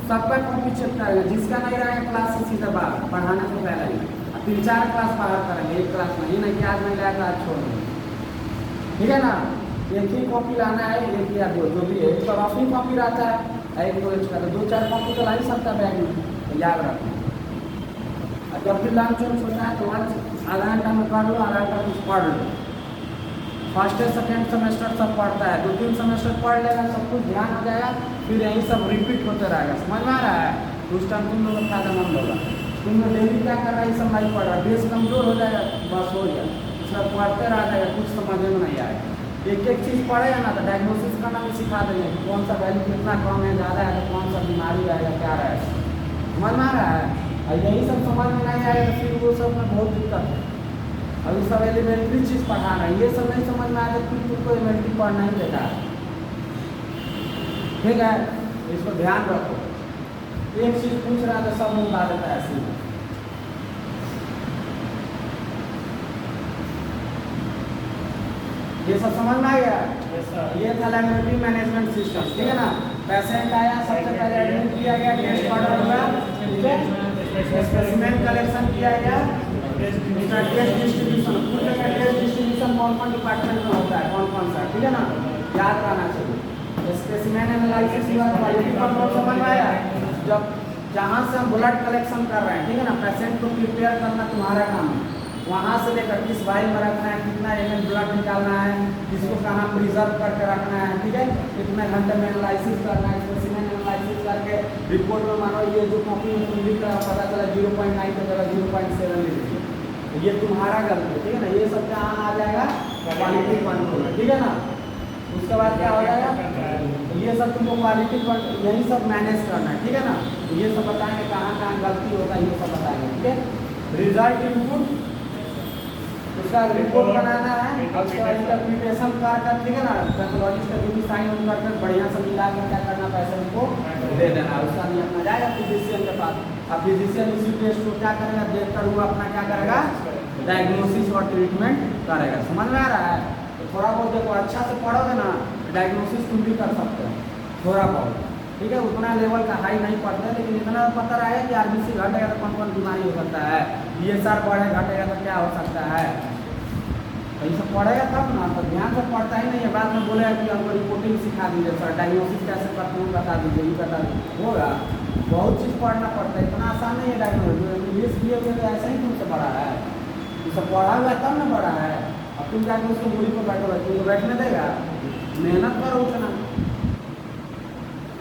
सबका कॉपी चेक करेंगे, जिसका नहीं रहेगा क्लास से सीधा बाहर, पढ़ाने से पहले ही 3-4 क्लास बाहर करेंगे, एक क्लास में। ये नहीं कि आज नहीं लाया था आज छोड़ देंगे। ठीक है ना, एक ही कॉपी लाना है, एक या दो जो भी है। एक तो रफी कॉपी रहता है, एक कॉलेज का, तो 2-4 कॉपी तो ला ही सकता है बैग में, तो याद रखना। और जब भी लंच वंच होता है तो लंच आधा घंटा में कर लो, आधा घंटा कुछ पढ़ लो। फर्स्ट सेकेंड सेमेस्टर सब पढ़ता है, 2-3 सेमेस्टर पढ़ लेगा, सब कुछ ध्यान हो जाएगा, फिर यही सब रिपीट होते रहेगा। समझ में आ रहा है? उस टाइम तुम लोग फायदेमंद होगा। तुम लोग डेली क्या कर रहा है, ये सब नहीं पढ़ रहा, बेस कमजोर हो जाएगा, बस हो गया, सब पढ़ते रह जाएगा, कुछ समझ में नहीं आएगा। एक एक चीज़ पढ़ेगा ना तो डायग्नोसिस करना भी सिखा देंगे, कौन सा वैल्यू कितना कम है, ज़्यादा है, तो कौन सा बीमारी आएगा, क्या रहेगा। समझ में आ रहा है? और यही सब समझ में नहीं आएगा तो फिर वो सब में बहुत दिक्कत है। अभी सब एलिमेंट्री चीज़ पढ़ा रहे हैं, ये सब नहीं समझ में आएगा फिर तुमको एलिमेंट्री पढ़ना ही देता है। ठीक है, इसको ध्यान रखो। एक चीज़ पूछ रहा था, सब लोग बता देता है ऐसे ही। ये सब समझ में आ गया? ये था लैबोरेटरी मैनेजमेंट सिस्टम। ठीक है ना, पेशेंट आया, सबसे पहले एडमिट किया गया, टेस्ट ऑर्डर हुआ, ठीक है, स्पेसिमेन कलेक्शन किया गया, इसका टेस्ट डिस्ट्रीब्यूशन, पूछ लेगा टेस्ट डिस्ट्रीब्यूशन कौन कौन डिपार्टमेंट में होता है, कौन कौन सा। ठीक है ना, याद रहना चाहिए। स्पेसिमेन एनालिसिस हुआ, क्वालिटी कंट्रोल समझ में आया। जब जहाँ से हम ब्लड कलेक्शन कर रहे हैं, ठीक है ना, पेशेंट को प्रिपेयर करना तुम्हारा काम है। वहाँ से लेकर किस वाइल में रखना है, कितना ml ब्लड निकालना है, किसको कहाँ प्रिजर्व करके रखना है, ठीक है, कितने घंटे में एनालिसिस करना है, स्पेसिमेन एनालिसिस करके रिपोर्ट में मानो ये जो कॉपी में तुम लिख रहा पता चला 0.9 की जगह 0.7 लिख दिए, तो ये तुम्हारा गलती है। ठीक है ना, ये सब कहाँ आ जाएगा, क्वालिटी कंट्रोल। ठीक है ना, उसके बाद क्या हो जाएगा, ये सब तुमको क्वालिटी यही सब मैनेज करना है। ठीक है ना, तो ये सब बताएंगे कहाँ कहाँ गलती होगा, ये सब बताएंगे। ठीक है, रिजल्ट इनपुट, उसका रिपोर्ट बनाना है, उसका इंटरप्रिटेशन कर, ठीक है ना, पैथोलॉजिस्ट का भी साइन ऑन करके बढ़िया से मिला कर क्या करना, पेशेंट को दे देना। उसका भी अपना जाएगा फिजिशियन के पास। अब फिजिशियन इसी टेस्ट को क्या करेगा, देखकर वो अपना क्या करेगा, डायग्नोसिस और ट्रीटमेंट करेगा। समझ में आ रहा है? तो थोड़ा बहुत देखो, अच्छा से पढ़ोगे ना, डायग्नोसिस तुम भी कर सकते हो थोड़ा बहुत। ठीक है, उतना लेवल का हाई नहीं पढ़ते, लेकिन इतना पता रहेगा कि आरबीसी घटेगा तो कौन कौन बीमारी हो सकता है, DSR बढ़े घटेगा तो क्या हो सकता है, तो ये सब पढ़ेगा तब ना। तो ध्यान से पढ़ता ही नहीं है, बाद में बोलेगा कि हमको रिपोर्टिंग सिखा दीजिए सर, डायग्नोसिस कैसे करते हैं बता दीजिए, ये बता दीजिए। होगा, बहुत चीज़ पढ़ना पड़ता है, इतना आसान नहीं है डायग्नोसिस। इंग्लिश किए हुए तो ऐसे ही तुमसे पढ़ा है, ये सब पढ़ा हुआ तब ना पढ़ा है। अब तुम जाके उसको बुरी पर बैठो, तुमको बैठने देगा, मेहनत करो उतना,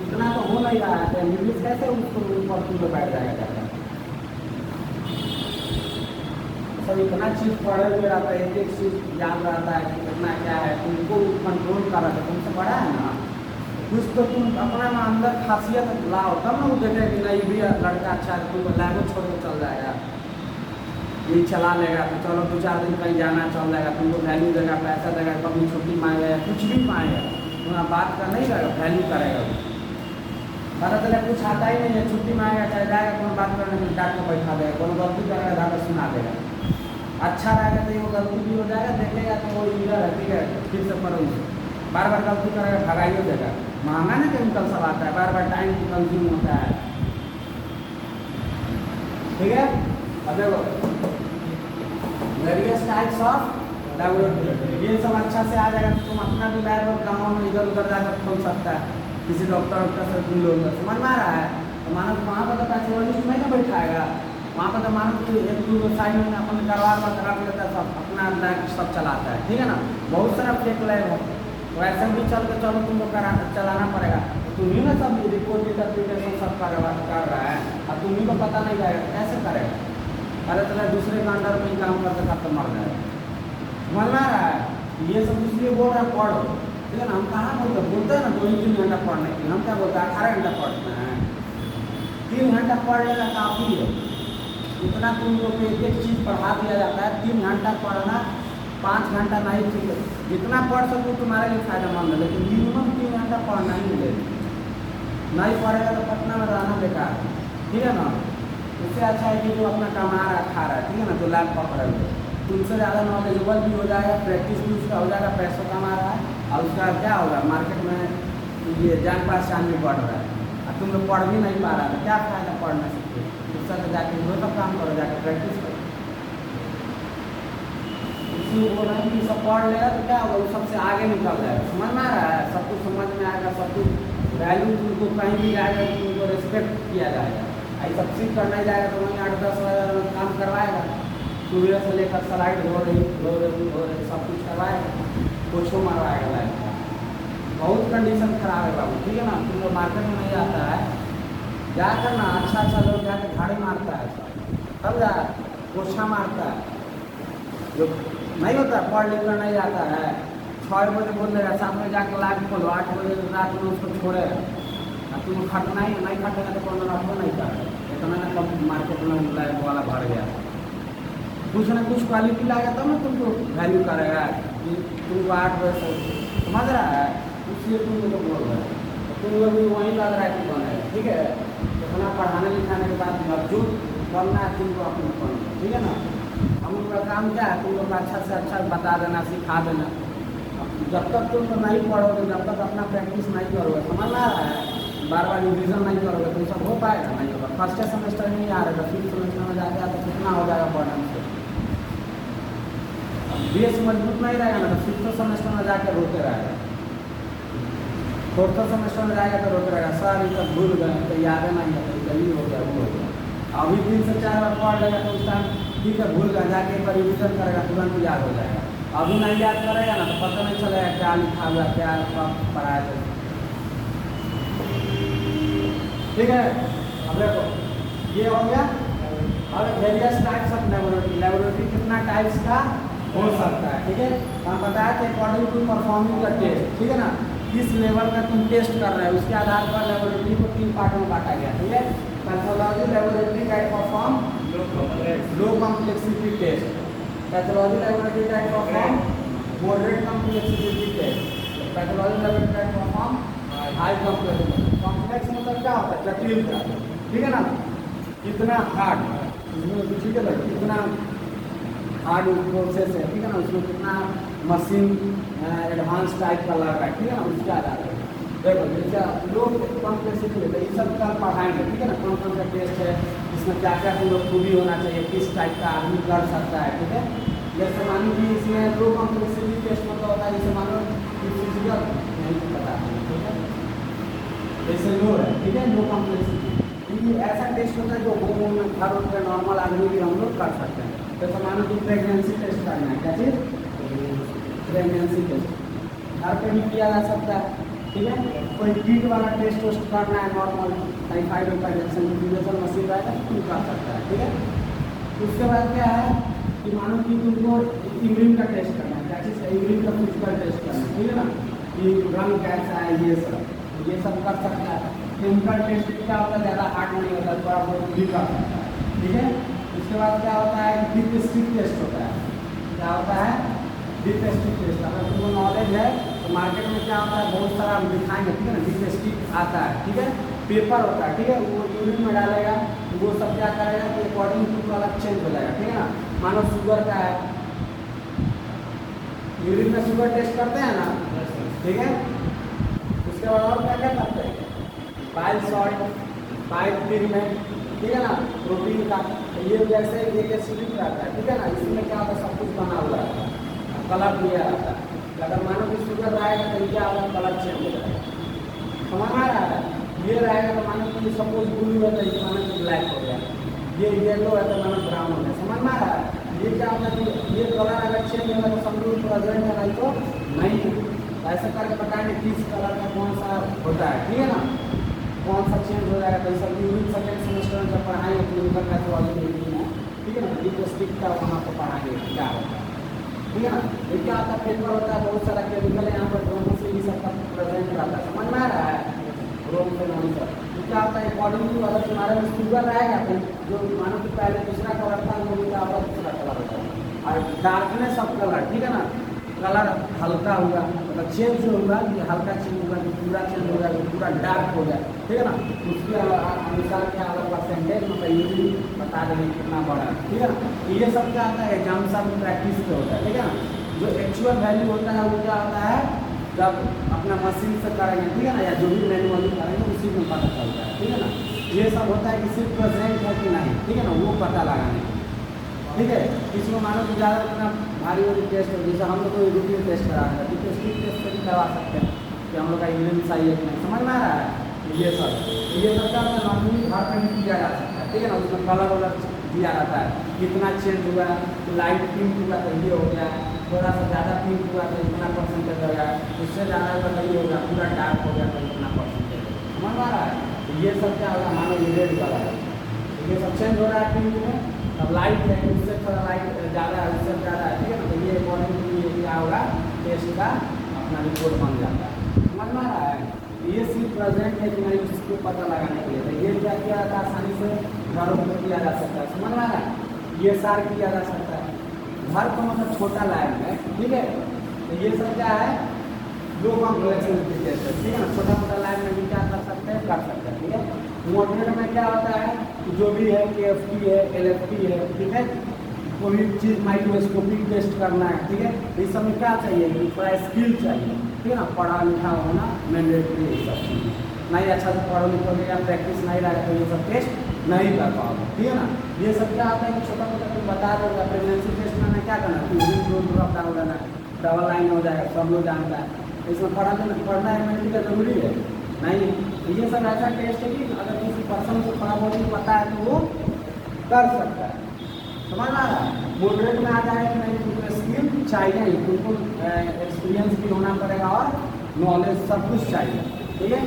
इतना तो हो नहीं रहा है, तो इंग्लिश कैसे उसको ऊपर तुम बैठ जाएगा जाकर। सब इतना चीज़ पढ़े हुए रहता है, एक एक चीज़ याद रहता है कि कितना क्या है, तुमको कंट्रोल कर रहा है, तुमसे पढ़ा है ना, कुछ तो तुम अपना में अंदर खासियत लाओ, तब ना वो देखे कि नहीं भी लड़का अच्छा है, तुमको लैंग्वेज छोड़ के चल जाएगा, ये चला लेगा, तो चलो 2-4 दिन कहीं जाना चल जाएगा, तुमको वैल्यू देगा, पैसा देगा, कभी छुट्टी मांगेगा, कुछ भी मांगेगा, तुम्हारा बात का नहीं रहेगा, वैल्यू करेगा। पता चला कुछ आता ही नहीं है, छुट्टी मांगेगा, चाहे जाएगा, कौन बात करने के लिए डांट को बैठा देगा, कोनो गलती करेगा जाकर सुना देगा। अच्छा रहेगा तो वो गलती भी हो जाएगा, देखेगा तो वो इधर है, ठीक है, फिर से पढ़ो, बार बार गलती करेगा, भगाइयो देगा। महंगा ना केमिकल सब आता है, बार बार टाइम कंज्यूम होता है। ठीक है, अब देखो वेरियस टाइप्स ऑफ लैबोरेटरी, ये सब अच्छा से आ जाएगा, तुम अपना भी लैब गाँव में इधर उधर जाकर खोल सकता है, किसी डॉक्टर से मिलोगे। समझ में आ रहा है? तो मानो वहाँ पर तो पैथोलॉजिस्ट नहीं ना बैठाएगा, वहाँ पर तो मानो कि 1-2 साइड में अपन करवा कर रख लेता है, सब अपना लैब सब चलाता है। ठीक है ना, बहुत सारा फेक लैब हो, वैसे भी चल के चलो तुमको चलाना पड़ेगा, तो तुम ही ना सब रिपोर्ट इंटरप्रिटेशन सब कर रहा है, अब तुम ही को पता नहीं जाएगा कैसे करेगा, अरे चला दूसरे का अंडर में ही काम करते करते मर जाएगा। समझ में आ रहा है? ये सब इसलिए बोल रहा है पढ़ो। ठीक है ना, हम कहाँ बोलते हैं ना 2-3 घंटा पढ़ने की, हम क्या बोलते हैं 18 घंटा पढ़ते हैं, 3 घंटा पढ़ लेना काफ़ी है, इतना तुम लोग को एक एक चीज़ पढ़ा दिया जाता है। 3 घंटा पढ़ना, 5 घंटा नहीं, ठीक है, जितना पढ़ सको तुम्हारे लिए फायदेमंद है, लेकिन मिनिमम 3 घंटा पढ़ना ही मिलेगा। नहीं पढ़ेगा तो पटना में रहना बेकार है, ठीक है ना। उससे अच्छा है कि जो अपना कमा रहा है खा रहा है, ठीक है ना, जो लैब पकड़ है तुमसे ज़्यादा नॉलेजेबल भी हो जाएगा, प्रैक्टिस भी उसका हो जाएगा, पैसा कमा रहा है, और उसका क्या होगा, मार्केट में ये जान पहचान भी बढ़ रहा है। और तुम लोग पढ़ भी नहीं पा रहा है, क्या फ़ायदा पढ़ने से? उसका तो जाके वो सब काम करो, जाकर प्रैक्टिस करो। इसी बोल रहे हैं कि सब पढ़ लेगा तो क्या होगा, वो सबसे आगे निकल जाएगा। समझ में आ रहा है? सब कुछ समझ में आएगा, सब कुछ वैल्यू तुमको कहीं भी जाएगा, तुमको रिस्पेक्ट किया जाएगा। ऐसा सब सीख करना जाएगा तो वहीं 8-10 हज़ार में काम करवाएगा, सुबह से लेकर स्लाइड हो रही सब कुछ करवाएगा, पोछो मारवाएगा लाइफ का। बहुत कंडीशन खराब है बाबू, ठीक है ना। तुम लोग मार्केट में नहीं आता है, जाकर ना अच्छा लोग जाकर झाड़ी मारता है, तब जा पोछा मारता है। जो नहीं होता, पढ़ लिख कर नहीं आता है, 6 बजे बोल देगा, 7 बजे जाकर लाइट खोलो, 8 बजे रात में उसको छोड़ेगा। अब तुम खटना ही नहीं, खटेगा तो कौन रखो नहीं कर। इतना ना कम मार्केट में लाइट वाला भर गया, कुछ ना कुछ क्वालिटी लाएगा तब ना तुमको वैल्यू करेगा कि तुमको 8 बजे से, समझ रहा है? इसलिए तुमको तो बोल रहा है, तुम लोग भी वहीं लग रहा है कि बने, ठीक है। इतना पढ़ाने लिखाने के बाद जो बनना है तुमको अपने पढ़ना, ठीक है ना। हम लोग का काम क्या है, तुम लोग अच्छा से अच्छा बता देना, सिखा देना। जब तक तुम तो नहीं पढ़ोगे, जब तक अपना प्रैक्टिस नहीं करोगे, समझ में आ रहा है, बार बार रिविजन नहीं करोगे तो सब हो पाएगा नहीं होगा। फर्स्ट सेमेस्टर में नहीं आ रहा, 5th सेमेस्टर में जाके तो कितना हो जाएगा पढ़ने से। बेस मजबूत नहीं रहेगा ना, तो 5th सेमेस्टर में जाकर रोते रहेगा, 4th सेमेस्टर में जाएगा तो रोते रहेगा, सर ये सब भूल गए, तो याद नहीं है, तो जल्दी हो गया, वो हो गया। अभी 3 से 4 बार पढ़ लेगा तो उस टाइम ठीक है, भूल गया, जाके एक बार रिविजन करेगा, तुरंत याद हो जाएगा। अभी नहीं याद करेगा ना तो पता नहीं चलेगा क्या लिखा हुआ, क्या पढ़ाया जाए, ठीक है। अब देखो ये हो गया। अब वेरियस टाइप्स ऑफ लेबोरेटरी कितना टाइप्स का हो सकता है, ठीक है। हम बताया थे according to performing the test, ठीक है ना, किस लेवल का तुम टेस्ट कर रहे हो उसके आधार पर लेबोरेटरी को 3 पार्ट में बांटा गया, ठीक है। Pathology laboratory can perform low complexity test, pathology laboratory can perform moderate complexity test, pathology laboratory can perform high complexity. Complex मतलब क्या होता है, जटिल का, ठीक है ना, कितना हार्ड, ठीक है ना, कितना हार्ड प्रोसेस है, ठीक है ना, उसमें कितना मशीन एडवांस टाइप का लग रहा है, ठीक है ना, उसके आधार पर देखो जैसे लोग कॉम्प्लेक्सिटी होता है, ये सब कल पढ़ाएंगे, ठीक है ना, कौन कौन सा टेस्ट है, इसमें क्या क्या तुम लोग खूबी होना चाहिए, किस टाइप का आदमी कर सकता है, ठीक है। जैसे मानो कि इसमें लो कॉम्प्लेक्सिटी टेस्ट मतलब होता है, जैसे मानो कि फिजिकल नहीं पता, ठीक है, जैसे लो है, ठीक है, लो कॉम्प्लेक्सिटी, ये ऐसा टेस्ट होता है जो होम में घर होता है, नॉर्मल आदमी भी हम लोग कर सकते हैं। जैसे मानो कि प्रेगनेंसी टेस्ट करना है, क्या चीज़, प्रेगनेंसी टेस्ट घर पे भी किया जा सकता है, ठीक है। कोई किट वाला टेस्ट वोस्ट करना है, नॉर्मल टाइफाइड सेंट्रीफ्यूगल मशीन रहेगा तो कर सकता है, ठीक है। उसके बाद क्या है कि मानो कि तुमको यूरिन का टेस्ट करना है, क्या चीज़ का, यूरिन का फिजिकल टेस्ट करना है, ठीक है ना, कि रंग कैसा है, ये सब कर सकता है। केमिकल टेस्ट क्या होता है, ज़्यादा हार्ड नहीं होता, थोड़ा बहुत भी कर सकता है, ठीक है। उसके बाद क्या होता है, डीप स्टिक टेस्ट होता है, क्या होता है, डीप स्टिक टेस्ट। अगर तुमको नॉलेज है तो मार्केट में क्या होता है, बहुत सारा हम दिखाएंगे, ठीक है ना, डीप स्टिक आता है, ठीक है, पेपर होता है, ठीक है, वो यूरिन में डालेगा तो वो सब क्या करेगा कि अकॉर्डिंग टू कलर चेंज हो जाएगा, ठीक है ना। मानो शुगर का है, यूरिन में शुगर टेस्ट करते हैं ना, ठीक है। उसके बाद और क्या क्या करते हैं, बाइल सॉल्ट, बाइल पिगमेंट, ठीक है ना, प्रोटीन का, ये जैसे एक एसिडिक रहता है, ठीक है ना, इसमें क्या होता है, सब कुछ बना हुआ है, कलर दिया रहता है। अगर मानो कि शुगर रहेगा तो क्या होगा, कलर चेंज हो जाएगा, समझ आ रहा है। ये रहेगा तो मानो कि सपोज ब्लू है तो ये मानो कि ब्लैक हो गया, ये येलो है तो मानो ब्राउन हो गया, समझ में आ रहा है। ये क्या होता है कि ये कलर अगर चेंज होगा तो समझो प्रेजेंट है, नहीं तो नहीं है। ऐसे करके बताएंगे किस कलर का कौन सा होता है, ठीक है ना, कौन सा चेंज हो जाएगा। तो ये सब यूरिन सेकेंड सेमेस्टर में जब पढ़ाएंगे क्लिनिकल पैथोलॉजी में, ठीक है ना, डीप स्टिक का वहाँ पर पढ़ाएंगे क्या होता है, ठीक है ना। ये क्या होता है, पेपर होता है, बहुत सारा केमिकल यहाँ पर दोनों से ये सब का प्रेजेंट रहता है, समझ में आ रहा है। रोम सेनोनिसर। तो क्या होता है अकॉर्डिंग टू अगर तुम्हारे में शुगर रहेगा तो जो मानो कि पहले दूसरा कलर था वो भी क्या होगा दूसरा कलर होता है। और डार्कनेस ऑफ कलर, ठीक है ना, कलर हल्का हुआ मतलब चेंज जो हुआ कि हल्का चेंज होगा कि पूरा चेंज होगा कि पूरा डार्क हो गया, ठीक है ना, उसके अनुसार क्या होगा परसेंटेज मतलब ये भी बता देंगे कितना बड़ा है, ठीक है ना। तो ये सब क्या आता है एग्जाम सब प्रैक्टिस पे होता है, ठीक है ना। जो एक्चुअल वैल्यू होता है वो क्या होता है जब अपना मशीन से करेंगे, ठीक है ना, या जो भी मैनुअली करेंगे उसी में पता चलता है, ठीक है ना। ये सब होता है कि सिर्फ प्रेजेंट है कि नहीं, ठीक है ना, वो पता लगाने, ठीक है। इसमें मानो कि ज़्यादा इतना भारी वाली टेस्ट हो, जैसे हम लोग को रूटीन टेस्ट करा है तो स्पीड टेस्ट से भी करवा सकते हैं कि हम लोग का इंग्लिश सही है कि नहीं, समझ में आ रहा है। ये सब का नॉर्मली घर पर भी किया जा सकता है, ठीक है ना। उसमें कलर वलर दिया रहता है, कितना चेंज हुआ, लाइट पिंक हुआ तो ये हो गया, थोड़ा सा ज़्यादा पिंक हुआ तो इतना परसेंटेज हो गया, उससे ज़्यादा हुआ तो ये हो गया, पूरा डार्क हो गया तो इतना परसेंटेज, समझ में आ रहा है। तो ये सब क्या होगा मानो ये रेड कलर है, ये सब चेंज हो रहा है पिंक में, अब लाइट है उससे थोड़ा लाइट ज़्यादा है उससे ज़्यादा है, ठीक है ना। तो ये अकॉर्डिंग टू ये क्या होगा टेस्ट का अपना रिपोर्ट बन जाता है, समझ में आ रहा है। ये सिर्फ प्रेजेंट है कि नहीं उसको पता लगाने के लिए, तो ये क्या किया जाता है आसानी से घरों में किया जा सकता है, समझ में आ रहा है। ये सार किया जा सकता है घर को मतलब छोटा लैब है, ठीक है। तो ये सब क्या है लो कॉम्प्लेक्शन टेस्ट है, ठीक है ना, छोटा मोटा लैब में भी क्या कर सकते हैं, ठीक है। मॉडरेट में क्या होता है जो भी है KFT है LFT है, ठीक है, कोई भी चीज़ माइक्रोस्कोपिक टेस्ट करना है, ठीक है। इस सब में क्या चाहिए कि थोड़ा स्किल चाहिए, ठीक है ना, पढ़ा लिखा होना मैंडेटरी है, सब चीज़ नहीं अच्छा से पढ़ो लिखोगे या प्रैक्टिस नहीं रहा तो ये सब टेस्ट नहीं कर पाओगे, ठीक है ना। ये सब क्या होता है कि छोटा मोटा तुम बता दोगे प्रेगनेंसी टेस्ट में क्या करना ड्रॉप डाउन रहना डबल लाइन हो जाएगा, सब लोग जानता है, इसमें पढ़ना एलिमेंट्री का जरूरी है नहीं। ये सब ऐसा टेस्ट है कि अगर किसी पर्सन को थोड़ा बहुत पता है तो वो कर सकता है, समझ आ रहा है। मॉडरेट में आ जाए कि नहीं तुमको स्किल चाहिए ही, तुमको एक्सपीरियंस भी होना पड़ेगा और नॉलेज सब कुछ चाहिए, ठीक है।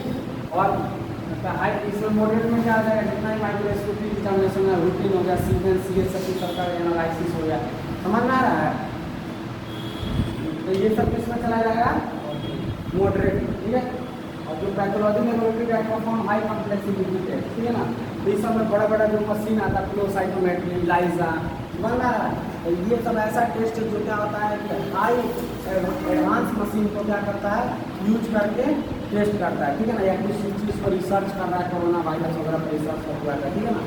और हाई इसमें मॉडरेट में क्या आ जाएगा जितना ही माइक्रोस्कोपिक एग्जामिनेशन है रूटीन हो गया सीक्वेंस CS सबका एनालिसिस हो गया, समझ में आ रहा है। तो ये सब किसमें चला जाएगा मॉडरेट, ठीक है। और जो pathology laboratory perform high complexity test, ठीक है ना, तो इस सब में बड़ा बड़ा जो मशीन आता है फ्लो साइटोमेट्री लाइजा बन रहा है। तो ये सब ऐसा टेस्ट जो क्या होता है कि हाई एडवांस मशीन को क्या करता है यूज करके टेस्ट करता है, ठीक है ना, या किसी चीज़ पर रिसर्च कर रहा है कोरोना वायरस वगैरह पर रिसर्च कर हुआ है, ठीक है ना,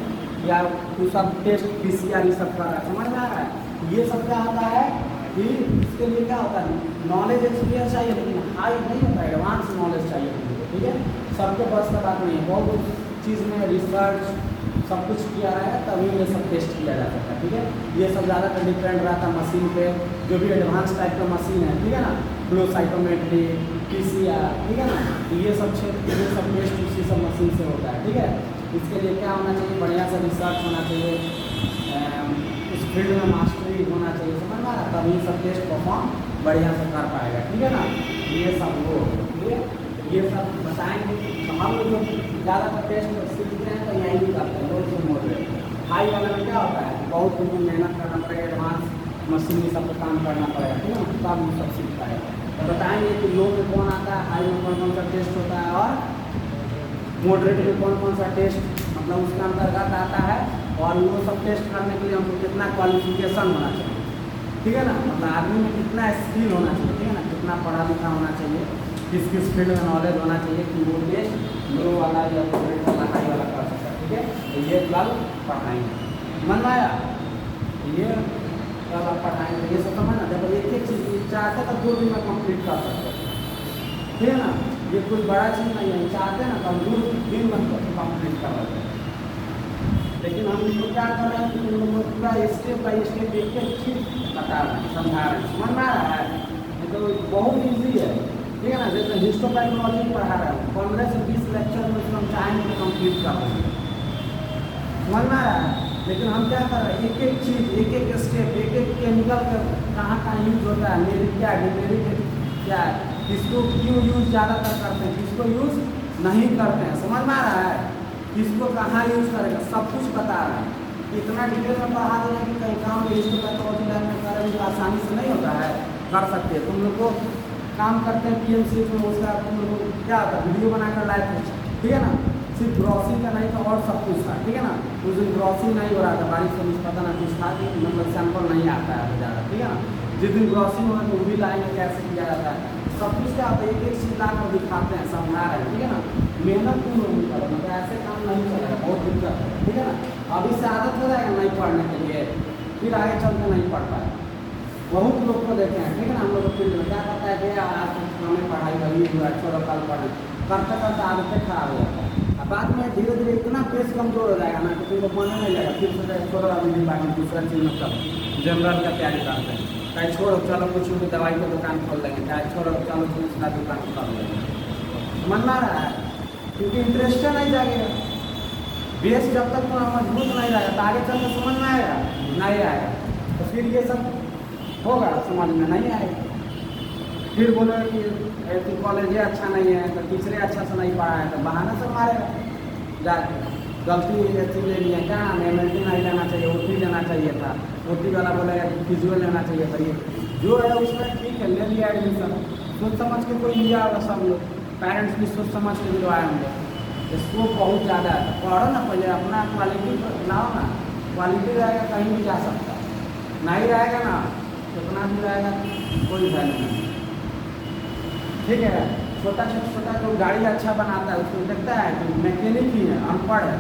या कुछ सब टेस्ट PCR ये सब कर रहा है, समझ में आ रहा है। ये सब क्या होता है कि इसके लिए क्या होता है नॉलेज एक्सपीरियंस चाहिए लेकिन हाई नहीं होता है, एडवांस नॉलेज चाहिए, ठीक है। सबके बस का बात नहीं है, बहुत चीज़ में रिसर्च सब कुछ किया है तभी ये सब टेस्ट किया जा सकता है, ठीक है। ये सब ज़्यादातर डिपेंड रहता है मशीन पे, जो भी एडवांस टाइप का मशीन है, ठीक है ना, फ्लो साइटोमेट्री PCR, ठीक है ना, तो ये सब क्षेत्र ये सब टेस्ट उसी सब मशीन से होता है, ठीक है। इसके लिए क्या होना चाहिए बढ़िया सा रिसर्च होना चाहिए, उस फील्ड में मास्टरी होना चाहिए, समझ में आ रहा है, तभी सब टेस्ट परफॉर्म बढ़िया से कर पाएगा, ठीक है ना। ये सब वो ठीक है, ये सब बताएंगे। तो हम लोग ज़्यादातर टेस्ट सीखते हैं तो यही भी करते हैं लोग से मॉडरेट। हाई वाला में क्या होता है बहुत तुमको मेहनत करना पड़ेगा, एडवांस मशीन में सब काम करना पड़ेगा, ठीक है ना, तब वो सब सीख पाएगा। तो बताएंगे कि लो में कौन आता है, हाई में कौन कौन सा टेस्ट होता है और मॉडरेट में कौन कौन सा टेस्ट मतलब उसके अंतर्गत आता है, और वो सब टेस्ट करने के लिए हमको कितना क्वालिफिकेशन होना चाहिए, ठीक है ना, मतलब आदमी में कितना स्किल होना चाहिए, ठीक है ना, कितना पढ़ा लिखा होना चाहिए, किस किस फील्ड में नॉलेज होना चाहिए कि वो टेस्ट लो वाला या मॉडरेट वाला हाई वाला कर सकता है, ठीक है। तो ये कल पढ़ाएंगे, मन आया ये कल आप पढ़ाएंगे, ये सब समझना जब एक एक चीज़ चाहते तो 2 दिन में कंप्लीट कर सकते हैं, ठीक है ना, ये कोई बड़ा चीज़ नहीं है, चाहते हैं ना तो हम 2 दिन में कंप्लीट कर सकते हैं। लेकिन हम इसको क्या कर रहे हैं कि उन लोगों को पूरा स्टेप बाई स्टेप एक एक चीज़ बता रहे हैं, समझा रहे हैं, समझ में आ रहा है। ये तो बहुत ईजी है, ठीक है ना, जैसे हिस्टोपैथोलॉजी पढ़ा रहा है 15 से 20 लेक्चर में उसको हम चाहेंगे तो कंप्लीट कर देंगे, समझ में आ रहा है। लेकिन हम क्या कर रहे हैं एक एक चीज़ एक एक स्टेप एक एक केमिकल का कहाँ कहाँ यूज होता है, मेरिक क्या है डिमेरिक क्या है, किसको क्यों यूज ज़्यादातर करते हैं, किसको यूज नहीं करते हैं, समझ में आ रहा है, किसको कहाँ यूज करेगा सब कुछ बता रहा है। इतना डिटेल में पढ़ा देना कि कहीं काम में हिस्टोपैथोलॉजी लैब में करेंगे तो आसानी से नहीं होता है, कर सकते हैं। तुम लोग को काम करते हैं PMC में, उसका तुम लोग क्या होता है वीडियो बनाकर लाइव ठीक है ना। सिर्फ ग्रॉसरी का नहीं था और सब कुछ था, ठीक है ना। उस दिन ग्रॉसरी नहीं हो रहा था, बारिश से मुझे पता ना कुछ था कि मतलब सैंपल नहीं आता है ज़्यादा, ठीक है ना। जिस दिन ग्रॉसरी होगा तो वो भी लाएंगे कैसे किया जाता है, सब कुछ क्या होता है, एक एक चीज़ ला कर दिखाते हैं, समझा रहे हैं, ठीक है ना। मेहनत क्यों नहीं करो, मतलब ऐसे काम नहीं चलेगा, बहुत दिक्कत है, ठीक है ना। अभी से आदत हो जाएगा नहीं पढ़ने के लिए, फिर आगे चल के नहीं पढ़ पाए। बहुत लोग को देखे हैं, ठीक है ना। हम लोग को फील्ड में क्या करता है कि आज हमें पढ़ाई वही हुआ, छोड़ो कल पढ़े, करते करते आदतें खराब हो जाता है। अब बाद में धीरे धीरे इतना पेस कमजोर हो जाएगा ना कि तुमको मन नहीं लगेगा, फिर से छोड़ो अभी डिपार्टमेंट दूसरा चीज़ में सब जनरल का तैयारी करते हैं, चाहे छोड़ो चलो कुछ भी दवाई का दुकान खोल देंगे, चाहे छोड़ो चलो दूसरा दुकान खोल देंगे। मन ना रहा है क्योंकि इंटरेस्ट नहीं जाएगा। बेस जब तक तो मजबूत नहीं रहेगा तो आगे चल के समझ में आएगा नहीं आएगा, तो फिर ये सब होगा समझ में नहीं आएगा। फिर बोले कि कॉलेज अच्छा नहीं है, तो टीचरे अच्छा से नहीं पढ़ा है, तो बहाना से मारेगा जाके गलती ऐसी ले लिया, क्या MLT नहीं लेना चाहिए, OT लेना चाहिए था, OT वाला बोलेगा कि फिजिकल लेना चाहिए था, ये जो है उसमें ठीक है ले लिया एडमिशन, सोच समझ के कोई लिया होगा, सब लोग पेरेंट्स भी सोच समझ के दिलवाए होंगे। स्कोप बहुत ज़्यादा है, पढ़ो ना पहले, अपना क्वालिटी लाओ ना, क्वालिटी रहेगा कहीं भी जा सकता है, नहीं रहेगा ना कितना भी रहेगा कोई वैल्यू नहीं, ठीक है। छोटा जो गाड़ी अच्छा बनाता है उसको देखता है कि मैकेनिक ही है, अनपढ़ है,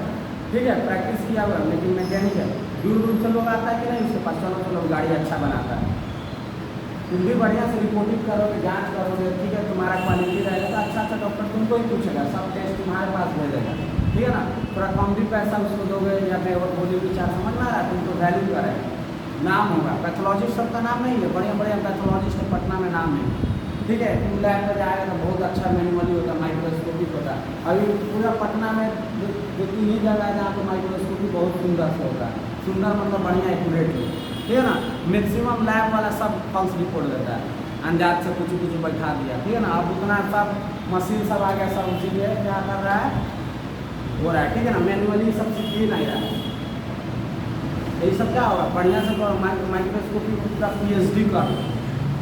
ठीक है, प्रैक्टिस किया हुआ है लेकिन मैकेनिक है, दूर दूर से लोग आता है कि नहीं उसके पास, चलो चलो गाड़ी अच्छा बनाता है। तुम भी बढ़िया से रिपोर्टिंग करोगे, जांच करोगे, ठीक है, तुम्हारा क्वालिटी रहेगा तो अच्छा डॉक्टर तुमको ही पूछेगा, सब टेस्ट तुम्हारे पास भेजेगा, ठीक है ना। थोड़ा कम भी पैसा उसको दोगे या बोली विचार समझ में आ रहा है, तुमको वैल्यू करेगा, नाम होगा। पैथोलॉजिस्ट सबका नाम नहीं है, बढ़िया बढ़िया पैथोलॉजिस्ट है पटना में नाम है, ठीक है। तुम लैब पर जाएगा तो बहुत अच्छा मैनुअली होता है, माइक्रोस्कोपिक होता है। अभी पूरा पटना में दो तीन ही जगह है जहाँ पर माइक्रोस्कोपिक बहुत सुंदर से होता है, सुंदर मतलब बढ़िया एक्यूरेट हो, ठीक है ना। मैक्सिमम लैब वाला सब फॉल्स रिपोर्ट देता है, अंदाज से कुछ बैठा दिया, ठीक है ना। अब उतना सब मशीन सब आ गया, सब उसी लिए क्या कर रहा है हो रहा है, ठीक है ना। मैनुअली सब सीख ही नहीं रहा है, यही सब क्या होगा, बढ़िया से माइक्रोस्कोपिक पूरा PhD कर,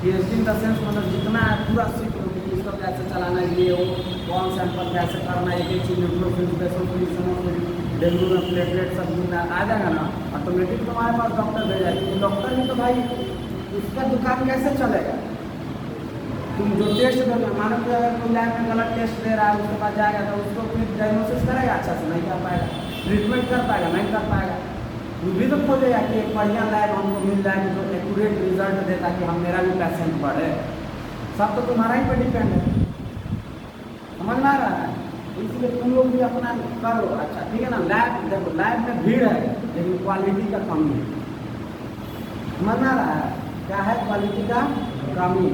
PhD इन द सेंस मतलब जितना है पूरा सीख लो कि इसको कैसे चलाना है, ये वो कौन सैंपल कैसे करना है, एक एक चीज़ न्यूट्रोफिल्स बेसोफिल्स डेंगू में प्लेटलेट सब दिन आ जाएगा ना, ऑटोमेटिक तुम्हारे पास डॉक्टर भेजा है। डॉक्टर भी तो भाई उसका दुकान कैसे चलेगा, तुम जो टेस्ट दोगे, मानो कि अगर कोई लैब में गलत टेस्ट दे रहा है उसके पास जाएगा तो उसको फिर डायग्नोसिस करेगा, अच्छा से नहीं कर पाएगा, ट्रीटमेंट कर पाएगा नहीं कर पाएगा। वो भी तो खोजेगा कि एक बढ़िया लैब हमको मिल जाए जो एक्यूरेट रिजल्ट देता कि हम मेरा भी पेशेंट बढ़े, सब तो तुम्हारा ही पर डिपेंड है, समझ में आ रहा है। इसलिए तुम लोग भी अपना करो अच्छा, ठीक है ना। लैब देखो, लैब में भीड़ है लेकिन क्वालिटी का कमी है, समझ में आ रहा है, क्या है क्वालिटी का कमी,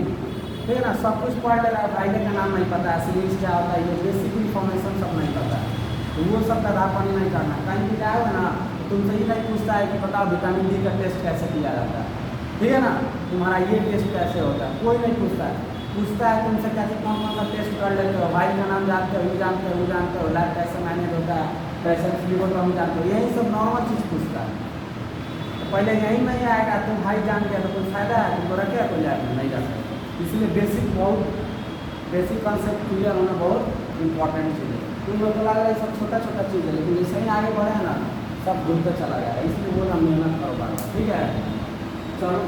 ठीक है ना। सब कुछ पढ़ ले रहा है, फाइले का नाम नहीं पता है, सीरीज क्या होता है, ये बेसिक इन्फॉर्मेशन सब नहीं पता है, तो वो सब का पानी नहीं करना। कहीं भी क्या होगा ना तुमसे ही नहीं पूछता है कि बताओ विटामिन D का टेस्ट कैसे किया जाता है, ठीक है ना, तुम्हारा ये टेस्ट कैसे होता है, कोई नहीं पूछता है। पूछता है तुमसे कैसे कौन कौन सा टेस्ट कर लेते हो, भाई का नाम जानते हो, जानते हो, वो जानते हो, लैब कैसे मैनेज होता है, पेशेंट लिवर का जानते हो, यही सब नॉर्मल चीज़ पूछता है। तो पहले यही नहीं आएगा, तुम भाई जान गया तो कोई फायदा है, तुमको रखे कोई लैब में नहीं जा सकते। इसलिए बेसिक कॉन्सेप्ट क्लियर होना बहुत इंपॉर्टेंट चीज़ है। तुम लोग को लग रहा है सब छोटा छोटा चीज़ है, लेकिन जैसे ही आगे बढ़े ना सब घूमते चला गया, इसलिए वो ना मेहनत करो बार, ठीक है। चलो